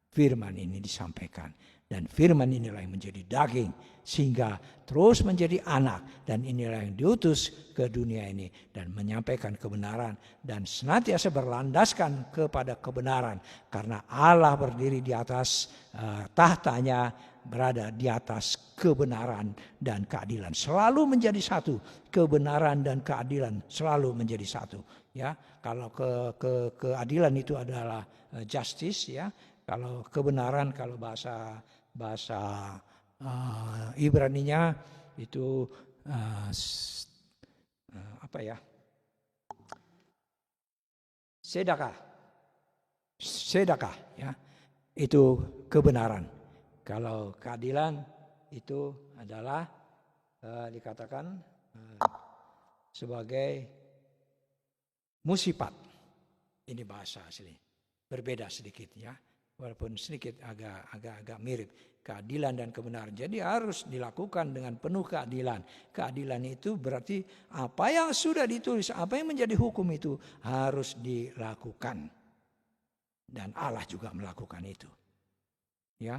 Firman ini disampaikan. Dan firman inilah yang menjadi daging. Sehingga terus menjadi anak. Dan inilah yang diutus ke dunia ini. Dan menyampaikan kebenaran. Dan senantiasa berlandaskan kepada kebenaran. Karena Allah berdiri di atas tahtanya. Berada di atas kebenaran dan keadilan. Selalu menjadi satu. Kebenaran dan keadilan selalu menjadi satu. Ya, kalau keadilan itu adalah justice, ya. Kalau kebenaran, kalau bahasa Ibraninya itu apa ya? Sedekah, ya. Itu kebenaran. Kalau keadilan itu adalah dikatakan sebagai musipat. Ini bahasa asli. Berbeda sedikit, ya. Walaupun sedikit agak mirip. Keadilan dan kebenaran. Jadi harus dilakukan dengan penuh keadilan. Keadilan itu berarti apa yang sudah ditulis, apa yang menjadi hukum itu harus dilakukan. Dan Allah juga melakukan itu. Ya.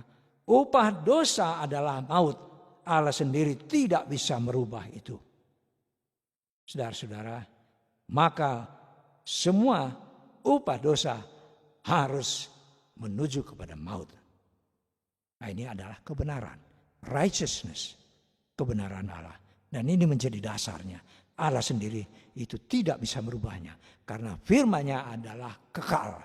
Upah dosa adalah maut. Allah sendiri tidak bisa merubah itu. Saudara-saudara, maka semua upah dosa harus menuju kepada maut. Nah, ini adalah kebenaran, righteousness, kebenaran Allah. Dan ini menjadi dasarnya. Allah sendiri itu tidak bisa merubahnya. Karena firman-Nya adalah kekal.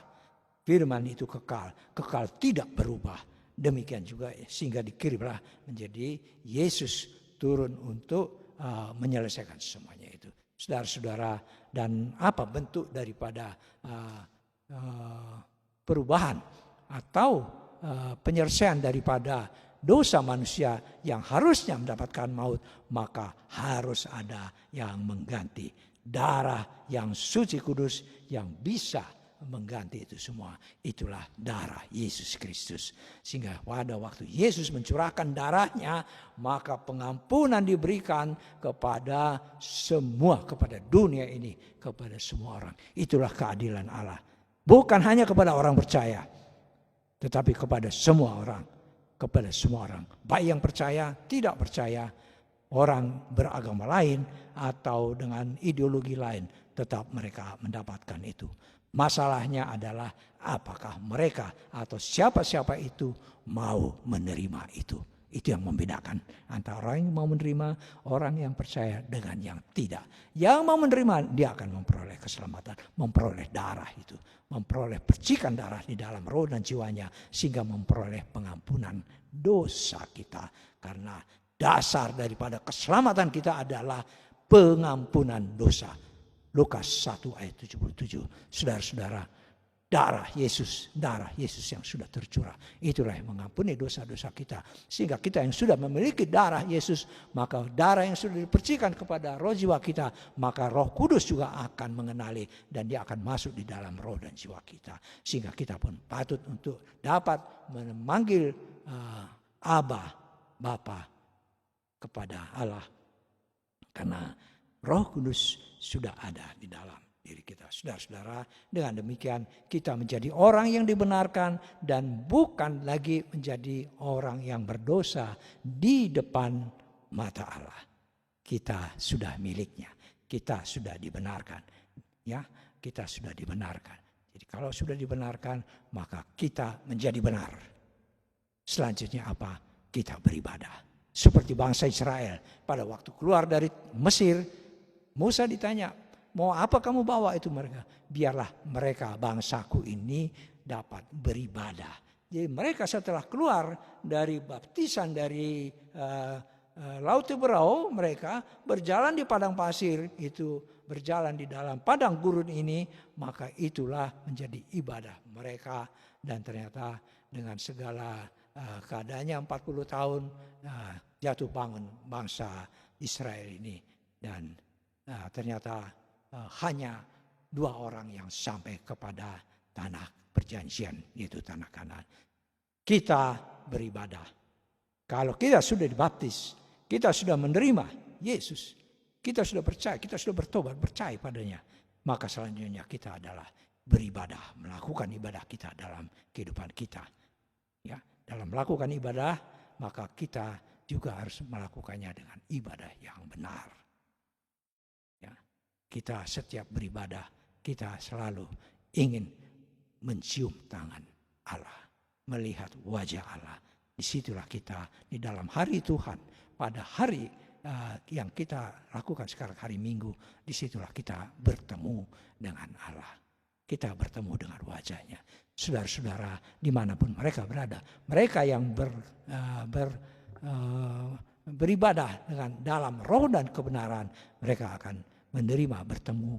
Firman itu kekal tidak berubah. Demikian juga sehingga dikirimlah menjadi Yesus turun untuk menyelesaikan semuanya itu. Saudara-saudara, dan apa bentuk daripada perubahan atau penyelesaian daripada dosa manusia yang harusnya mendapatkan maut, maka harus ada yang mengganti. Darah yang suci kudus yang bisa mengganti itu semua. Itulah darah Yesus Kristus. Sehingga pada waktu Yesus mencurahkan darahnya, maka pengampunan diberikan kepada semua, kepada dunia ini, kepada semua orang. Itulah keadilan Allah. Bukan hanya kepada orang percaya, tetapi kepada semua orang. Kepada semua orang. Baik yang percaya, tidak percaya, orang beragama lain, atau dengan ideologi lain, tetap mereka mendapatkan itu. Masalahnya adalah apakah mereka atau siapa-siapa itu mau menerima itu. Itu yang membedakan antara orang yang mau menerima, orang yang percaya dengan yang tidak. Yang mau menerima, dia akan memperoleh keselamatan, memperoleh darah itu. Memperoleh percikan darah di dalam roh dan jiwanya. Sehingga memperoleh pengampunan dosa kita. Karena dasar daripada keselamatan kita adalah pengampunan dosa. Lukas 1 ayat 77. Saudara-saudara, darah Yesus yang sudah tercurah. Itulah yang mengampuni dosa-dosa kita. Sehingga kita yang sudah memiliki darah Yesus, maka darah yang sudah dipercikan kepada roh jiwa kita, maka Roh Kudus juga akan mengenali dan dia akan masuk di dalam roh dan jiwa kita. Sehingga kita pun patut untuk dapat memanggil Aba, Bapa kepada Allah. Karena Roh Kudus sudah ada di dalam diri kita. Saudara-saudara, dengan demikian kita menjadi orang yang dibenarkan dan bukan lagi menjadi orang yang berdosa di depan mata Allah. Kita sudah miliknya. Kita sudah dibenarkan. Ya, kita sudah dibenarkan. Jadi kalau sudah dibenarkan, maka kita menjadi benar. Selanjutnya apa? Kita beribadah. Seperti bangsa Israel pada waktu keluar dari Mesir, Musa ditanya, mau apa kamu bawa itu mereka? Biarlah mereka bangsaku ini dapat beribadah. Jadi mereka setelah keluar dari baptisan dari Laut Teberau, mereka berjalan di padang pasir itu, berjalan di dalam padang gurun ini, maka itulah menjadi ibadah mereka. Dan ternyata dengan segala keadaannya 40 tahun jatuh bangun bangsa Israel ini. Dan ternyata hanya 2 orang yang sampai kepada tanah perjanjian, yaitu tanah Kanaan. Kita beribadah. Kalau kita sudah dibaptis, kita sudah menerima Yesus, kita sudah percaya, kita sudah bertobat, percaya padanya, maka selanjutnya kita adalah beribadah, melakukan ibadah kita dalam kehidupan kita. Ya, dalam melakukan ibadah, maka kita juga harus melakukannya dengan ibadah yang benar. Ya, kita setiap beribadah, kita selalu ingin mencium tangan Allah, melihat wajah Allah. Disitulah kita di dalam hari Tuhan, pada hari yang kita lakukan sekarang hari Minggu, disitulah kita bertemu dengan Allah. Kita bertemu dengan wajahnya. Saudara-saudara dimanapun mereka berada, mereka yang beribadah dengan dalam roh dan kebenaran, mereka akan menerima bertemu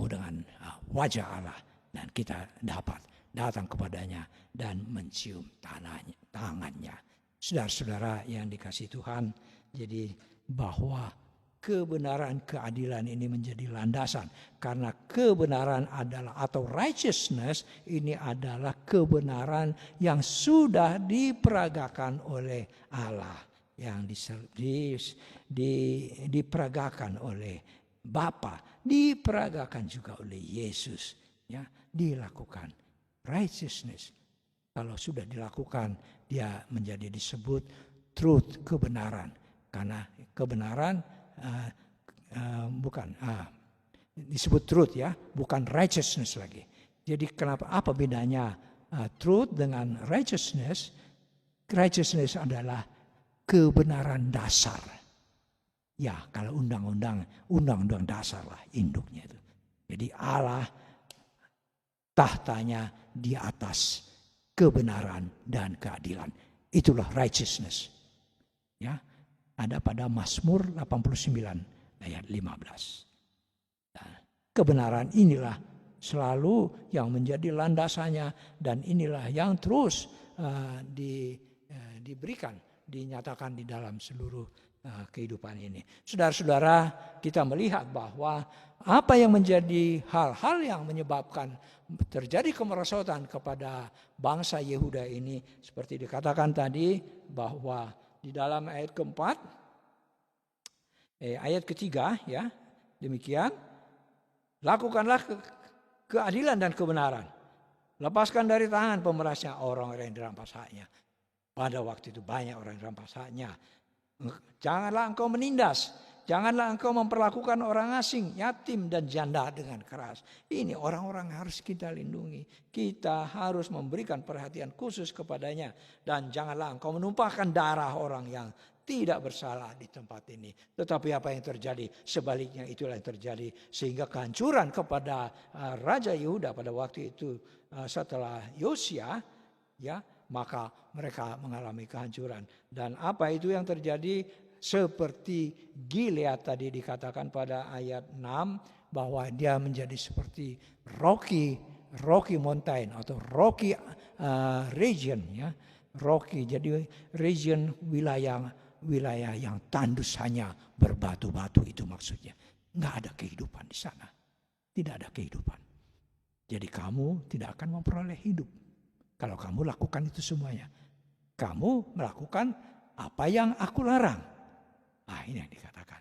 dengan wajah Allah, dan kita dapat datang kepadanya dan mencium tangannya. Saudara-saudara yang dikasihi Tuhan, jadi bahwa kebenaran keadilan ini menjadi landasan, karena kebenaran adalah, atau righteousness ini adalah kebenaran yang sudah diperagakan oleh Allah, yang diperagakan oleh Bapa, diperagakan juga oleh Yesus, ya, dilakukan righteousness. Kalau sudah dilakukan, dia menjadi disebut truth, kebenaran, karena kebenaran disebut truth, ya, bukan righteousness lagi. Jadi apa bedanya truth dengan righteousness? Righteousness adalah kebenaran dasar. Ya, kalau undang-undang dasar lah induknya itu. Jadi Allah tahtanya di atas kebenaran dan keadilan. Itulah righteousness. Ya, ada pada Mazmur 89 ayat 15. Nah, kebenaran inilah selalu yang menjadi landasannya, dan inilah yang terus diberikan, dinyatakan di dalam seluruh kehidupan ini. Saudara-saudara, kita melihat bahwa apa yang menjadi hal-hal yang menyebabkan terjadi kemerosotan kepada bangsa Yehuda ini, seperti dikatakan tadi, bahwa di dalam ayat keempat, ayat ketiga, ya, demikian, lakukanlah keadilan dan kebenaran, lepaskan dari tangan pemerasnya orang-orang yang dirampas haknya. Pada waktu itu banyak orang yang dirampas haknya. Janganlah engkau menindas, janganlah engkau memperlakukan orang asing, yatim dan janda dengan keras. Ini orang-orang harus kita lindungi. Kita harus memberikan perhatian khusus kepadanya. Dan janganlah engkau menumpahkan darah orang yang tidak bersalah di tempat ini. Tetapi apa yang terjadi? Sebaliknya itulah yang terjadi. Sehingga kehancuran kepada Raja Yehuda pada waktu itu setelah Yosia, ya, maka mereka mengalami kehancuran. Dan apa itu yang terjadi? Seperti Gilead tadi dikatakan pada ayat 6, bahwa dia menjadi seperti Rocky Mountain atau Rocky region, ya. Rocky, jadi region wilayah yang tandus, hanya berbatu-batu, itu maksudnya. Nggak ada kehidupan di sana. Tidak ada kehidupan. Jadi kamu tidak akan memperoleh hidup kalau kamu lakukan itu semuanya. Kamu melakukan apa yang aku larang. Nah, ini yang dikatakan.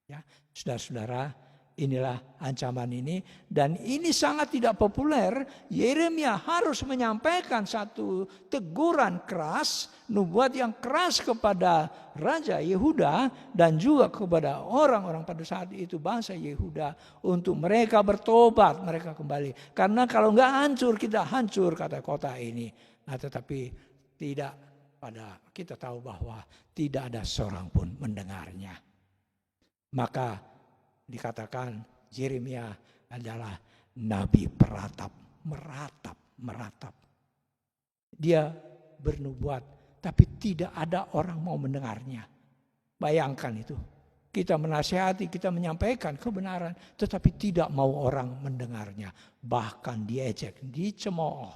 Ya, saudara-saudara, inilah ancaman ini, dan ini sangat tidak populer. Yeremia harus menyampaikan satu teguran keras, nubuat yang keras kepada Raja Yehuda dan juga kepada orang-orang pada saat itu, bangsa Yehuda, untuk mereka bertobat, mereka kembali. Karena kalau nggak hancur, kita hancur, kata kota ini. Nah, tetapi tidak, kita tahu bahwa tidak ada seorang pun mendengarnya. Maka dikatakan Yeremia adalah nabi meratap. Dia bernubuat, tapi tidak ada orang mau mendengarnya. Bayangkan itu. Kita menasihati, kita menyampaikan kebenaran, tetapi tidak mau orang mendengarnya. Bahkan diejek, dicemooh,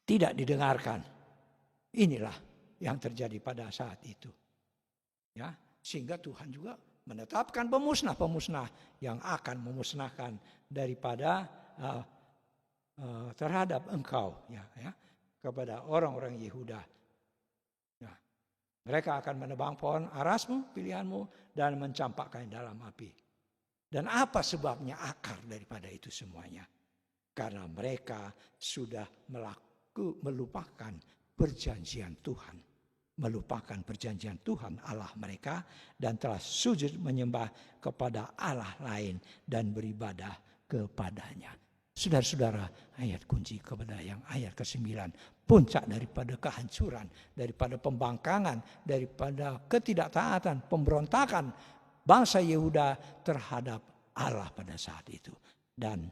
tidak didengarkan. Inilah yang terjadi pada saat itu. Ya, sehingga Tuhan juga menetapkan pemusnah-pemusnah yang akan memusnahkan daripada terhadap engkau, ya, kepada orang-orang Yehuda. Ya, mereka akan menebang pohon arasmu, pilihanmu, dan mencampakkan dalam api. Dan apa sebabnya akar daripada itu semuanya? Karena mereka sudah melupakan perjanjian Tuhan. Melupakan perjanjian Tuhan Allah mereka dan telah sujud menyembah kepada Allah lain dan beribadah kepadanya. Saudara-saudara, ayat kunci kepada yang ayat ke-9. Puncak daripada kehancuran, daripada pembangkangan, daripada ketidaktaatan, pemberontakan bangsa Yehuda terhadap Allah pada saat itu. Dan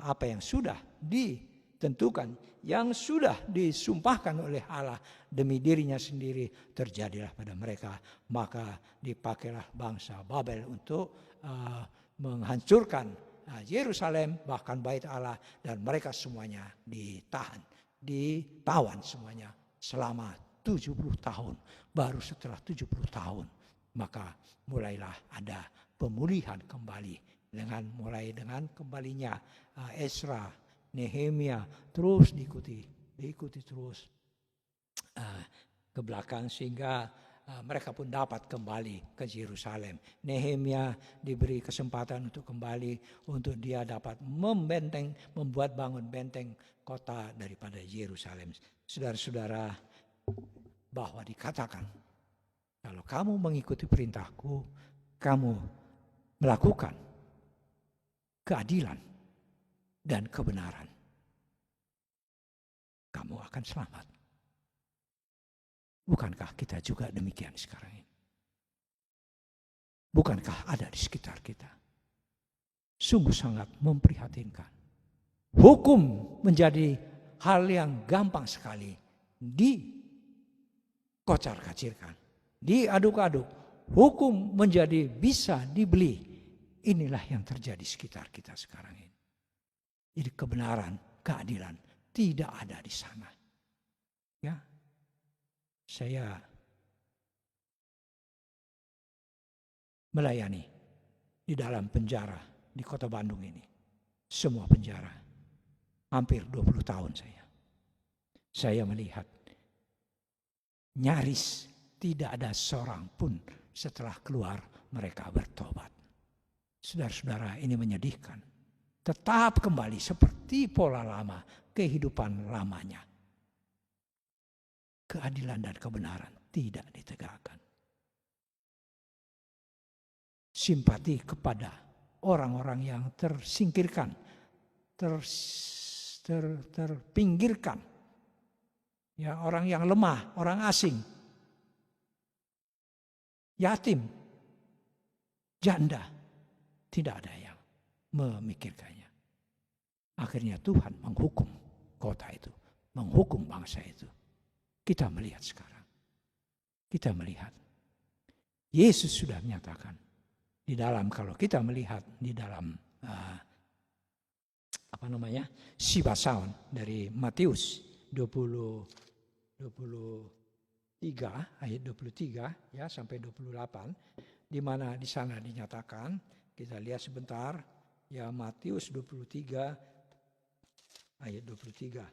apa yang sudah ditentukan, yang sudah disumpahkan oleh Allah demi dirinya sendiri terjadilah pada mereka. Maka dipakailah bangsa Babel untuk menghancurkan Yerusalem, bahkan bait Allah, dan mereka semuanya ditawan semuanya selama 70 tahun. Baru setelah 70 tahun maka mulailah ada pemulihan kembali mulai dengan kembalinya Ezra, Nehemia, terus diikuti terus ke belakang sehingga mereka pun dapat kembali ke Yerusalem. Nehemia diberi kesempatan untuk kembali, untuk dia dapat membuat bangun benteng kota daripada Yerusalem. Saudara-saudara, bahwa dikatakan, kalau kamu mengikuti perintahku, kamu melakukan keadilan dan kebenaran, kamu akan selamat. Bukankah kita juga demikian sekarang ini? Bukankah ada di sekitar kita? Sungguh sangat memprihatinkan. Hukum menjadi hal yang gampang sekali dikocar-kacirkan, diaduk-aduk. Hukum menjadi bisa dibeli. Inilah yang terjadi sekitar kita sekarang ini. Jadi kebenaran, keadilan tidak ada di sana. Ya, saya melayani di dalam penjara di kota Bandung ini. Semua penjara. Hampir 20 tahun saya. Saya melihat nyaris tidak ada seorang pun setelah keluar mereka bertobat. Saudara-saudara, ini menyedihkan. Tetap kembali seperti pola lama, kehidupan lamanya. Keadilan dan kebenaran tidak ditegakkan. Simpati kepada orang-orang yang tersingkirkan, terpinggirkan. Ya, orang yang lemah, orang asing, yatim, janda, tidak ada yang memikirkannya. Akhirnya Tuhan menghukum kota itu, menghukum bangsa itu. Kita melihat sekarang. Kita melihat. Yesus sudah menyatakan di dalam, kalau kita melihat di dalam Sibasaun dari Matius 23 ayat 23 ya sampai 28, di mana di sana dinyatakan, kita lihat sebentar ya, Matius 23 ayat 23.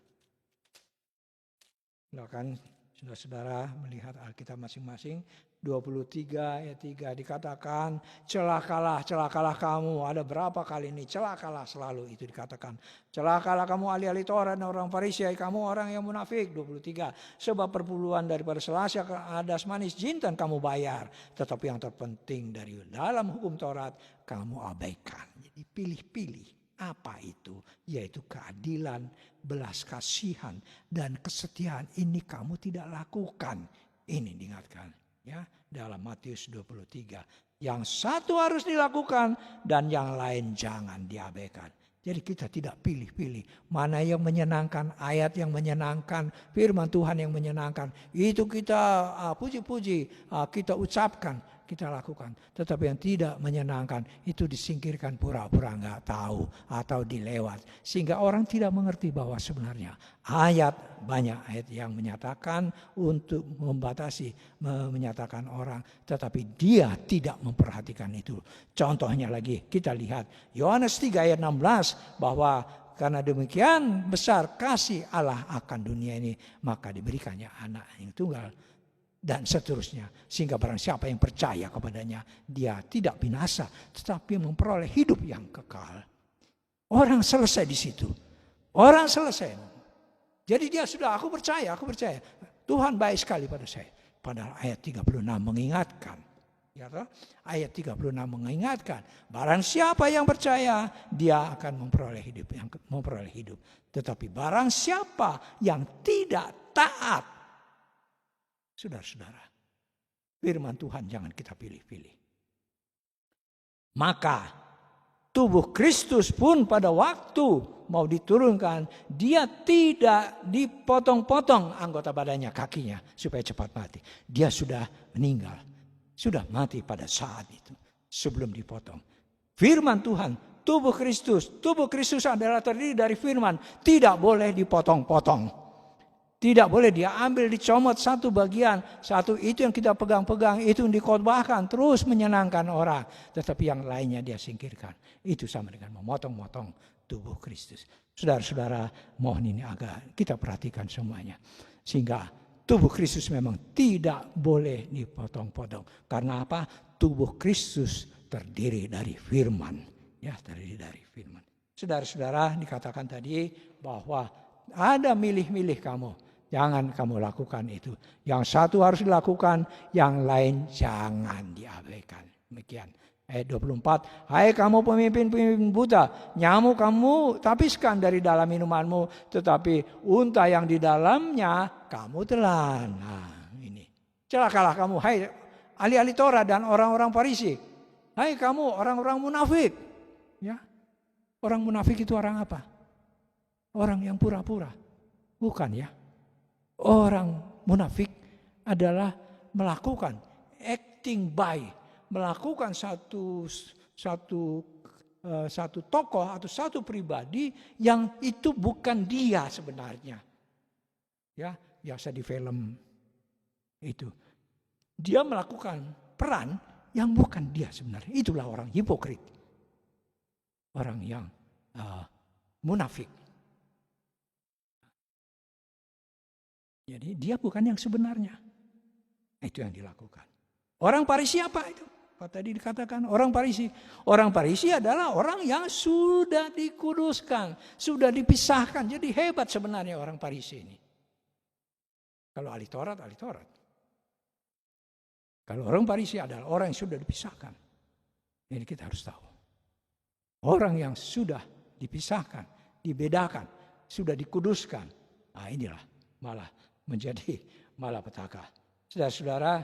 Silakan saudara-saudara melihat Alkitab masing-masing. 23 ayat 3 dikatakan, celakalah kamu. Ada berapa kali ini celakalah, selalu itu dikatakan. Celakalah kamu ahli-ahli Taurat dan orang Farisi, kamu orang yang munafik. 23, sebab perpuluhan daripada selasa ke adas manis jintan kamu bayar, tetapi yang terpenting dari dalam hukum Taurat kamu abaikan. Jadi pilih-pilih. Apa itu? Yaitu keadilan, belas kasihan, dan kesetiaan. Ini kamu tidak lakukan. Ini diingatkan ya dalam Matius 23. Yang satu harus dilakukan dan yang lain jangan diabaikan. Jadi kita tidak pilih-pilih mana yang menyenangkan, ayat yang menyenangkan, firman Tuhan yang menyenangkan. Itu kita puji-puji, kita ucapkan. kita lakukan. Tetapi yang tidak menyenangkan itu disingkirkan, pura-pura nggak tahu atau dilewat. Sehingga orang tidak mengerti bahwa sebenarnya banyak ayat yang menyatakan untuk membatasi, menyatakan orang. Tetapi dia tidak memperhatikan itu. Contohnya lagi kita lihat Yohanes 3 ayat 16 bahwa karena demikian besar kasih Allah akan dunia ini, maka diberikannya anak yang tunggal. Dan seterusnya. Sehingga barang siapa yang percaya kepadanya, dia tidak binasa, tetapi memperoleh hidup yang kekal. Orang selesai di situ. Orang selesai. Jadi dia sudah, aku percaya. Tuhan baik sekali pada saya. Padahal ayat 36 mengingatkan. Ya, ayat 36 mengingatkan. Barang siapa yang percaya, dia akan memperoleh hidup. Tetapi barang siapa yang tidak taat, saudara-saudara, firman Tuhan jangan kita pilih-pilih. Maka tubuh Kristus pun pada waktu mau diturunkan, dia tidak dipotong-potong anggota badannya, kakinya, supaya cepat mati. Dia sudah meninggal, sudah mati pada saat itu, sebelum dipotong. Firman Tuhan, tubuh Kristus adalah terdiri dari firman, tidak boleh dipotong-potong. Tidak boleh dia ambil, dicomot satu bagian. Satu itu yang kita pegang-pegang, itu yang dikhotbahkan, terus menyenangkan orang. Tetapi yang lainnya dia singkirkan. Itu sama dengan memotong-motong tubuh Kristus. Saudara-saudara, mohon ini agak kita perhatikan semuanya. Sehingga tubuh Kristus memang tidak boleh dipotong-potong. Karena apa? Tubuh Kristus terdiri dari firman. Ya, terdiri dari firman. Saudara-saudara, dikatakan tadi bahwa ada milih-milih kamu. Jangan kamu lakukan itu. Yang satu harus dilakukan, yang lain jangan diabaikan. Demikian. Ayat 24. Hai kamu pemimpin-pemimpin buta, nyamuk kamu tapiskan dari dalam minumanmu, tetapi unta yang di dalamnya kamu telan. Nah, ini. Celakalah kamu, hai ahli-ahli Taurat dan orang-orang Farisi. Hai kamu orang-orang munafik. Ya. Orang munafik itu orang apa? Orang yang pura-pura. Bukan ya. Orang munafik adalah melakukan acting by, melakukan satu tokoh atau satu pribadi yang itu bukan dia sebenarnya. Ya, biasa di film itu. Dia melakukan peran yang bukan dia sebenarnya. Itulah orang hipokrit. Orang yang munafik. Jadi dia bukan yang sebenarnya. Itu yang dilakukan. Orang Farisi apa itu? Apa tadi dikatakan orang Farisi? Orang Farisi adalah orang yang sudah dikuduskan, sudah dipisahkan. Jadi hebat sebenarnya orang Farisi ini. Kalau ahli Taurat, ahli Taurat. Kalau orang Farisi adalah orang yang sudah dipisahkan. Ini kita harus tahu. Orang yang sudah dipisahkan, dibedakan, sudah dikuduskan. Nah inilah malah menjadi malapetaka. Saudara-saudara,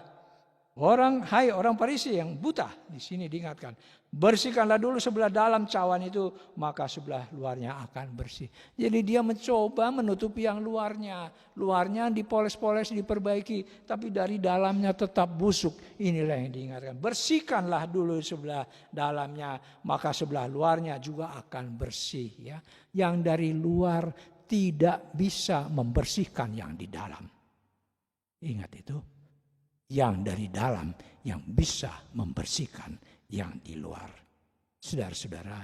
hai orang Farisi yang buta, di sini diingatkan, bersihkanlah dulu sebelah dalam cawan itu, maka sebelah luarnya akan bersih. Jadi dia mencoba menutupi yang luarnya. Luarnya dipoles-poles, diperbaiki, tapi dari dalamnya tetap busuk. Inilah yang diingatkan. Bersihkanlah dulu sebelah dalamnya, maka sebelah luarnya juga akan bersih. Ya. Yang dari luar tidak bisa membersihkan yang di dalam. Ingat itu. Yang dari dalam yang bisa membersihkan yang di luar. Saudara-saudara,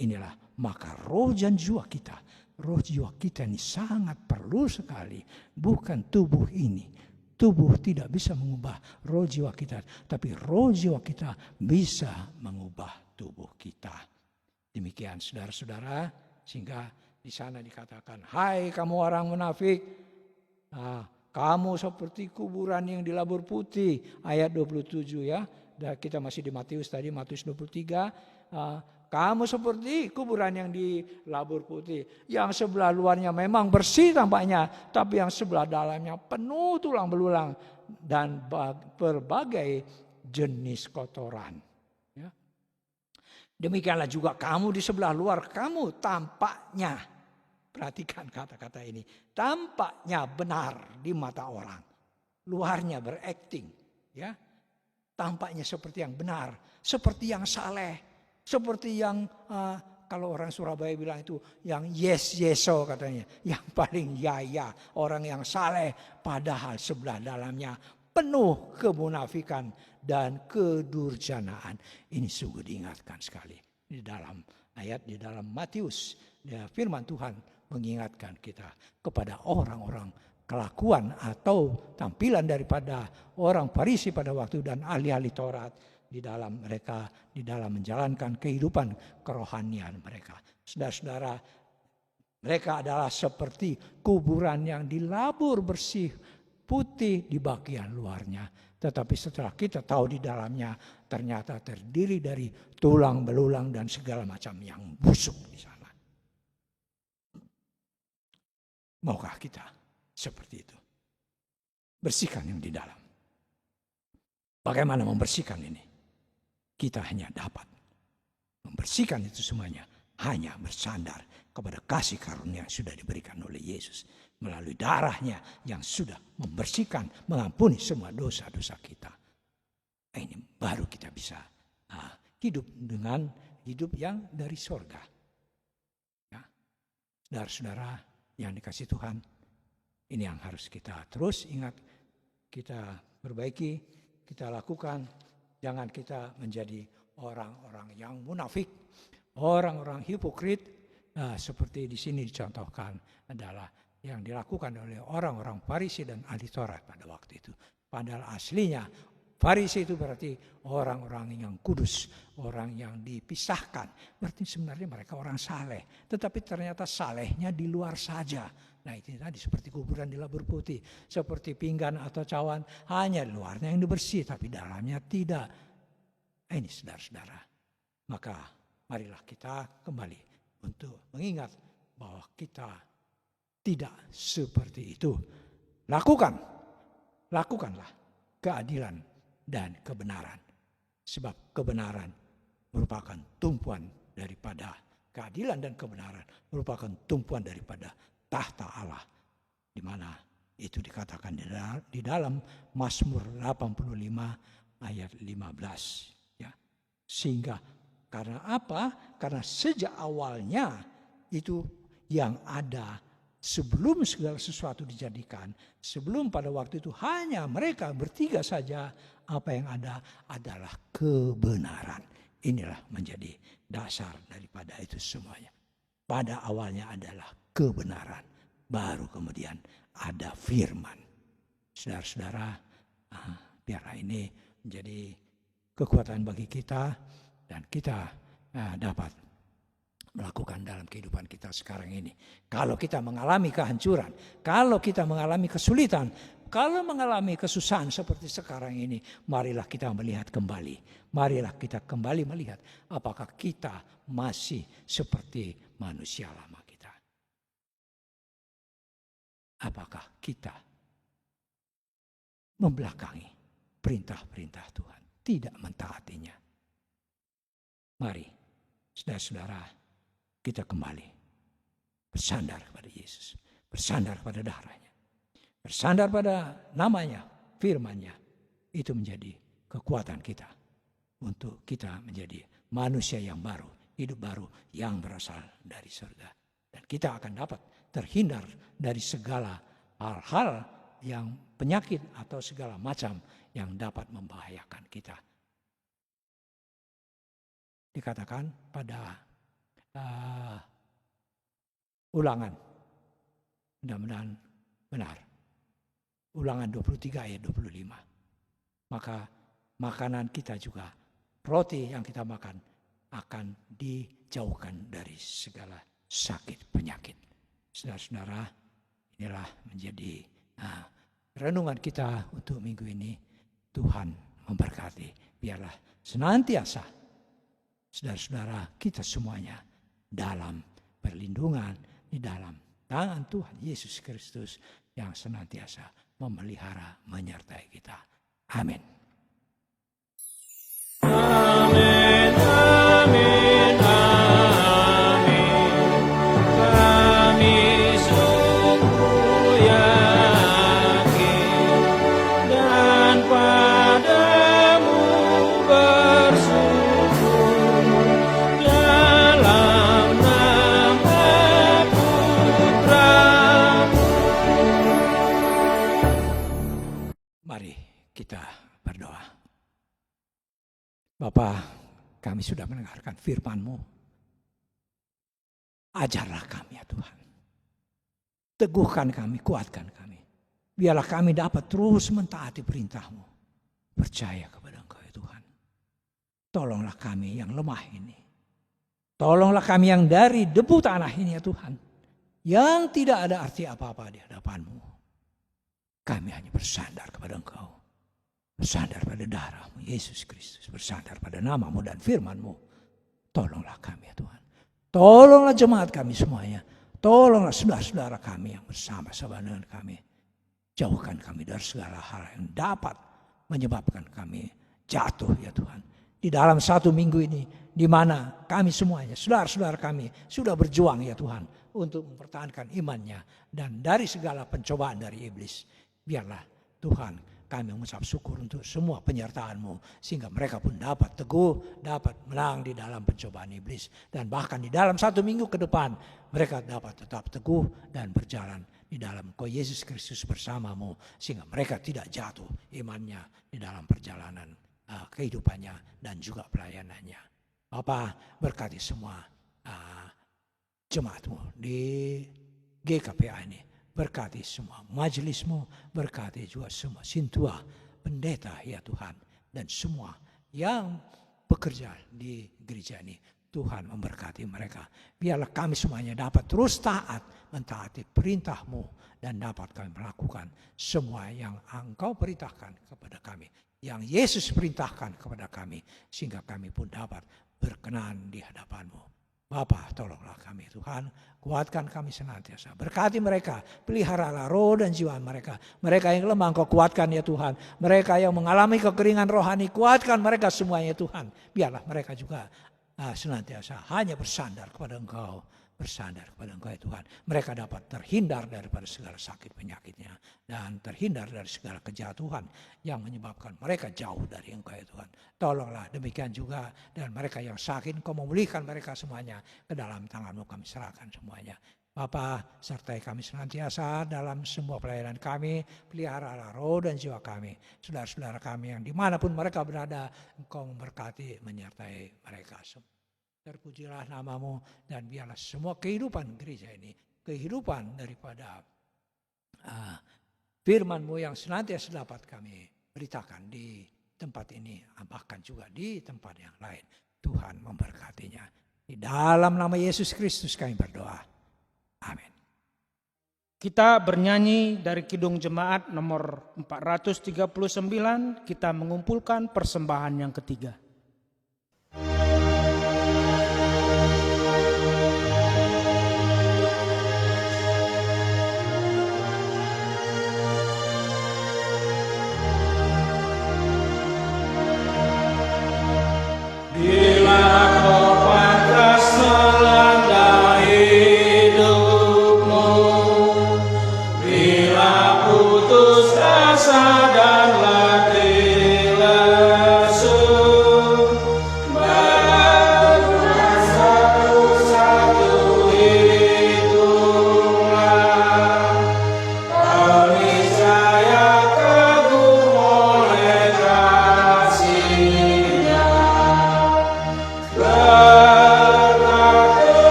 inilah maka roh dan jiwa kita. Roh jiwa kita ini sangat perlu sekali. Bukan tubuh ini. Tubuh tidak bisa mengubah roh jiwa kita. Tapi roh jiwa kita bisa mengubah tubuh kita. Demikian saudara-saudara. Sehingga di sana dikatakan, hai kamu orang munafik, kamu seperti kuburan yang dilabur putih. Ayat 27 ya. Dan kita masih di Matius tadi, Matius 23. Kamu seperti kuburan yang dilabur putih. Yang sebelah luarnya memang bersih tampaknya. Tapi yang sebelah dalamnya penuh tulang belulang. Dan berbagai jenis kotoran. Ya. Demikianlah juga kamu di sebelah luar. Kamu tampaknya. Perhatikan kata-kata ini. Tampaknya benar di mata orang. Luarnya berakting. Ya. tampaknya seperti yang benar, seperti yang saleh, seperti yang kalau orang Surabaya bilang itu yang yeso katanya, yang paling ya, orang yang saleh, padahal sebelah dalamnya penuh kemunafikan dan kedurjanaan. Ini sungguh diingatkan sekali di dalam ayat di dalam Matius. Firman Tuhan mengingatkan kita kepada orang-orang kelakuan atau tampilan daripada orang Farisi pada waktu dan ahli-ahli Taurat di dalam mereka, di dalam menjalankan kehidupan kerohanian mereka. Saudara-saudara, mereka adalah seperti kuburan yang dilabur bersih putih di bagian luarnya. Tetapi setelah kita tahu di dalamnya ternyata terdiri dari tulang belulang dan segala macam yang busuk di sana. Maukah kita seperti itu? Bersihkan yang di dalam. Bagaimana membersihkan ini? Kita hanya dapat membersihkan itu semuanya hanya bersandar kepada kasih karunia yang sudah diberikan oleh Yesus melalui darahnya yang sudah membersihkan, mengampuni semua dosa-dosa kita. Ini baru kita bisa hidup dengan hidup yang dari sorga. Ya. Saudara-saudara yang dikasih Tuhan, ini yang harus kita terus ingat, kita perbaiki, kita lakukan. Jangan kita menjadi orang-orang yang munafik, orang-orang hipokrit, seperti di sini dicontohkan adalah yang dilakukan oleh orang-orang Farisi dan ahli Taurat pada waktu itu. Padahal aslinya Farisi itu berarti orang-orang yang kudus, orang yang dipisahkan. Berarti sebenarnya mereka orang saleh, tetapi ternyata salehnya di luar saja. Nah itu tadi seperti kuburan dilabur putih, seperti pinggan atau cawan, hanya luarnya yang dibersih, tapi dalamnya tidak. Ini saudara-saudara, maka marilah kita kembali untuk mengingat bahwa kita tidak seperti itu. Lakukanlah keadilan dan kebenaran. Sebab kebenaran merupakan tumpuan daripada keadilan dan kebenaran merupakan tumpuan daripada tahta Allah, di mana itu dikatakan di dalam Mazmur 85 ayat 15. Ya. Sehingga karena apa? Karena sejak awalnya itu yang ada sebelum segala sesuatu dijadikan, sebelum pada waktu itu hanya mereka bertiga saja, apa yang ada adalah kebenaran. Inilah menjadi dasar daripada itu semuanya. Pada awalnya adalah kebenaran, baru kemudian ada firman. Saudara-saudara, biarlah ini menjadi kekuatan bagi kita dan kita dapat melakukan dalam kehidupan kita sekarang ini. Kalau kita mengalami kehancuran, kalau kita mengalami kesulitan, kalau mengalami kesusahan seperti sekarang ini, marilah kita melihat kembali. Marilah kita kembali melihat apakah kita masih seperti manusia lama kita. Apakah kita membelakangi perintah-perintah Tuhan, tidak mentaatinya. Mari, saudara-saudara, kita kembali bersandar kepada Yesus, bersandar pada darahnya, bersandar pada namanya, firman-Nya. Itu menjadi kekuatan kita untuk kita menjadi manusia yang baru, hidup baru yang berasal dari surga. Dan kita akan dapat terhindar dari segala hal-hal yang penyakit atau segala macam yang dapat membahayakan kita. Dikatakan pada Ulangan, mudah-mudahan benar, Ulangan 23 ayat 25. Maka makanan kita juga, roti yang kita makan akan dijauhkan dari segala sakit penyakit. Saudara-saudara, inilah menjadi renungan kita untuk minggu ini. Tuhan memberkati. Biarlah senantiasa saudara-saudara kita semuanya dalam perlindungan di dalam tangan Tuhan Yesus Kristus yang senantiasa memelihara menyertai kita. Amin. Amin, amin, amin. Kami sungguh yakin dan padamu Bapa, kami sudah mendengarkan firman-Mu. Ajarlah kami ya Tuhan. Teguhkan kami, kuatkan kami. Biarlah kami dapat terus mentaati perintah-Mu. Percaya kepada Engkau ya Tuhan. Tolonglah kami yang lemah ini. Tolonglah kami yang dari debu tanah ini ya Tuhan. Yang tidak ada arti apa-apa di hadapan-Mu. Kami hanya bersandar kepada Engkau. Bersandar pada darah-Mu Yesus Kristus. Bersandar pada nama-Mu dan firman-Mu. Tolonglah kami ya Tuhan. Tolonglah jemaat kami semuanya. Tolonglah saudara-saudara kami yang bersama-sama dengan kami. Jauhkan kami dari segala hal yang dapat menyebabkan kami jatuh ya Tuhan. Di dalam 1 minggu ini, di mana kami semuanya, saudara-saudara kami sudah berjuang ya Tuhan. Untuk mempertahankan imannya. Dan dari segala pencobaan dari iblis. Biarlah Tuhan kami mengucap syukur untuk semua penyertaan-Mu. Sehingga mereka pun dapat teguh, dapat menang di dalam pencobaan iblis. Dan bahkan di dalam 1 minggu ke depan, mereka dapat tetap teguh dan berjalan di dalam Engkau Yesus Kristus bersama-Mu. Sehingga mereka tidak jatuh imannya di dalam perjalanan kehidupannya dan juga pelayanannya. Bapa, berkati semua jemaat-Mu di GKPA ini. Berkati semua majelis-Mu, berkati juga semua sintua, pendeta ya Tuhan. Dan semua yang bekerja di gereja ini. Tuhan memberkati mereka. Biarlah kami semuanya dapat terus taat, mentaati perintah-Mu. Dan dapat kami melakukan semua yang Engkau perintahkan kepada kami. Yang Yesus perintahkan kepada kami. Sehingga kami pun dapat berkenan di hadapan-Mu. Bapa, tolonglah kami Tuhan, kuatkan kami senantiasa. Berkati mereka, peliharalah roh dan jiwa mereka. Mereka yang lemah Engkau kuatkan ya Tuhan. Mereka yang mengalami kekeringan rohani, kuatkan mereka semuanya Tuhan. Biarlah mereka juga senantiasa hanya bersandar kepada Engkau. Bersandar kepada Engkau ya Tuhan. Mereka dapat terhindar daripada segala sakit penyakitnya. Dan terhindar dari segala kejatuhan yang menyebabkan mereka jauh dari Engkau ya Tuhan. Tolonglah demikian juga. Dan mereka yang sakit Engkau memulihkan mereka semuanya. Ke dalam tangan-Mu kami serahkan semuanya. Bapa, sertai kami senantiasa dalam semua pelayanan kami. Peliharalah roh dan jiwa kami. Saudara-saudara kami yang dimanapun mereka berada. Engkau memberkati, menyertai mereka semua. Terpujilah nama-Mu dan biarlah semua kehidupan gereja ini, kehidupan daripada firman-Mu yang senantiasa dapat kami beritakan di tempat ini, bahkan juga di tempat yang lain. Tuhan memberkatinya. Di dalam nama Yesus Kristus kami berdoa. Amin. Kita bernyanyi dari Kidung Jemaat nomor 439, kita mengumpulkan persembahan yang ketiga.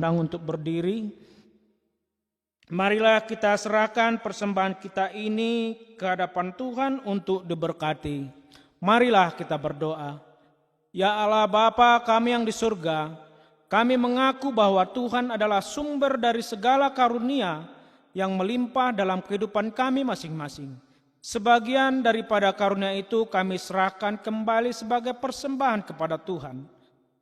Untuk berdiri, marilah kita serahkan persembahan kita ini ke hadapan Tuhan untuk diberkati. Marilah kita berdoa. Ya Allah Bapa kami yang di surga, kami mengaku bahwa Tuhan adalah sumber dari segala karunia yang melimpah dalam kehidupan kami masing-masing. Sebagian daripada karunia itu kami serahkan kembali sebagai persembahan kepada Tuhan.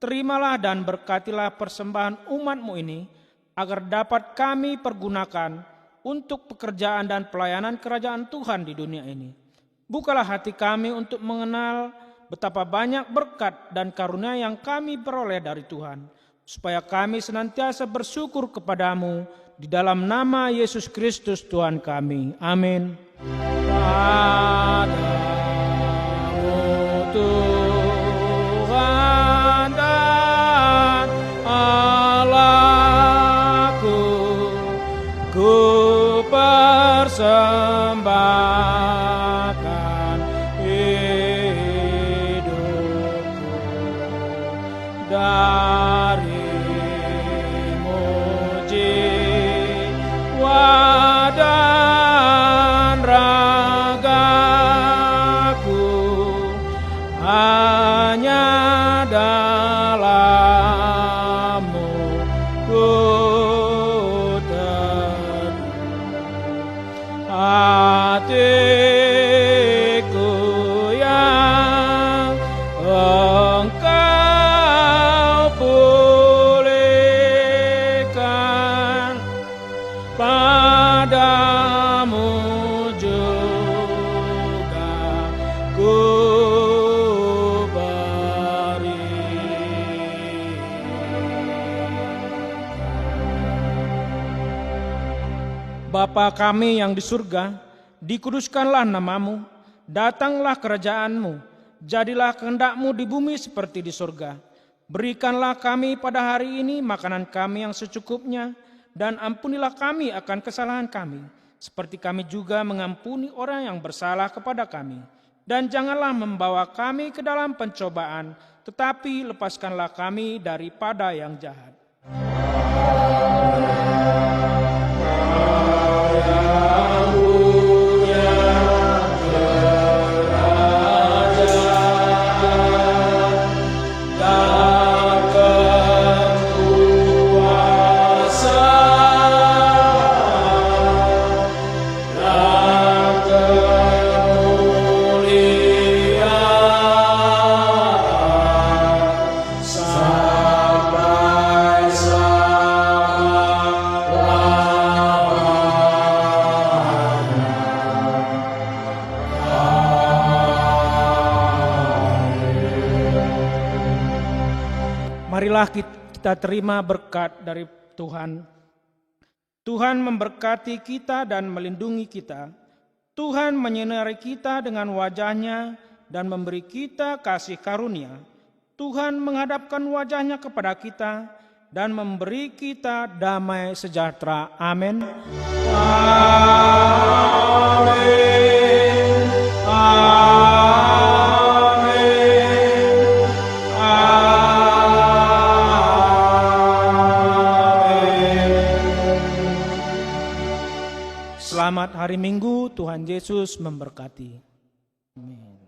Terimalah dan berkatilah persembahan umat-Mu ini, agar dapat kami pergunakan untuk pekerjaan dan pelayanan kerajaan Tuhan di dunia ini. Bukalah hati kami untuk mengenal betapa banyak berkat dan karunia yang kami peroleh dari Tuhan, supaya kami senantiasa bersyukur kepadamu di dalam nama Yesus Kristus Tuhan kami. Amin. Padamu Tuhan dan Allahku, ku persembahkan hidupku darimu jiwa dan ragaku, hanya dalammu ku teduh. Hatiku yang Engkau pulihkan, padamu juga ku berikan. Bapa kami yang di surga, dikuduskanlah namamu, datanglah kerajaanmu, jadilah kehendak-Mu di bumi seperti di surga. Berikanlah kami pada hari ini makanan kami yang secukupnya, dan ampunilah kami akan kesalahan kami, seperti kami juga mengampuni orang yang bersalah kepada kami. Dan janganlah membawa kami ke dalam pencobaan, tetapi lepaskanlah kami daripada yang jahat. Marilah kita terima berkat dari Tuhan. Tuhan memberkati kita dan melindungi kita. Tuhan menyinari kita dengan wajah-Nya dan memberi kita kasih karunia. Tuhan menghadapkan wajah-Nya kepada kita dan memberi kita damai sejahtera. Amin. Amin. Amin. Selamat hari Minggu, Tuhan Yesus memberkati. Amin.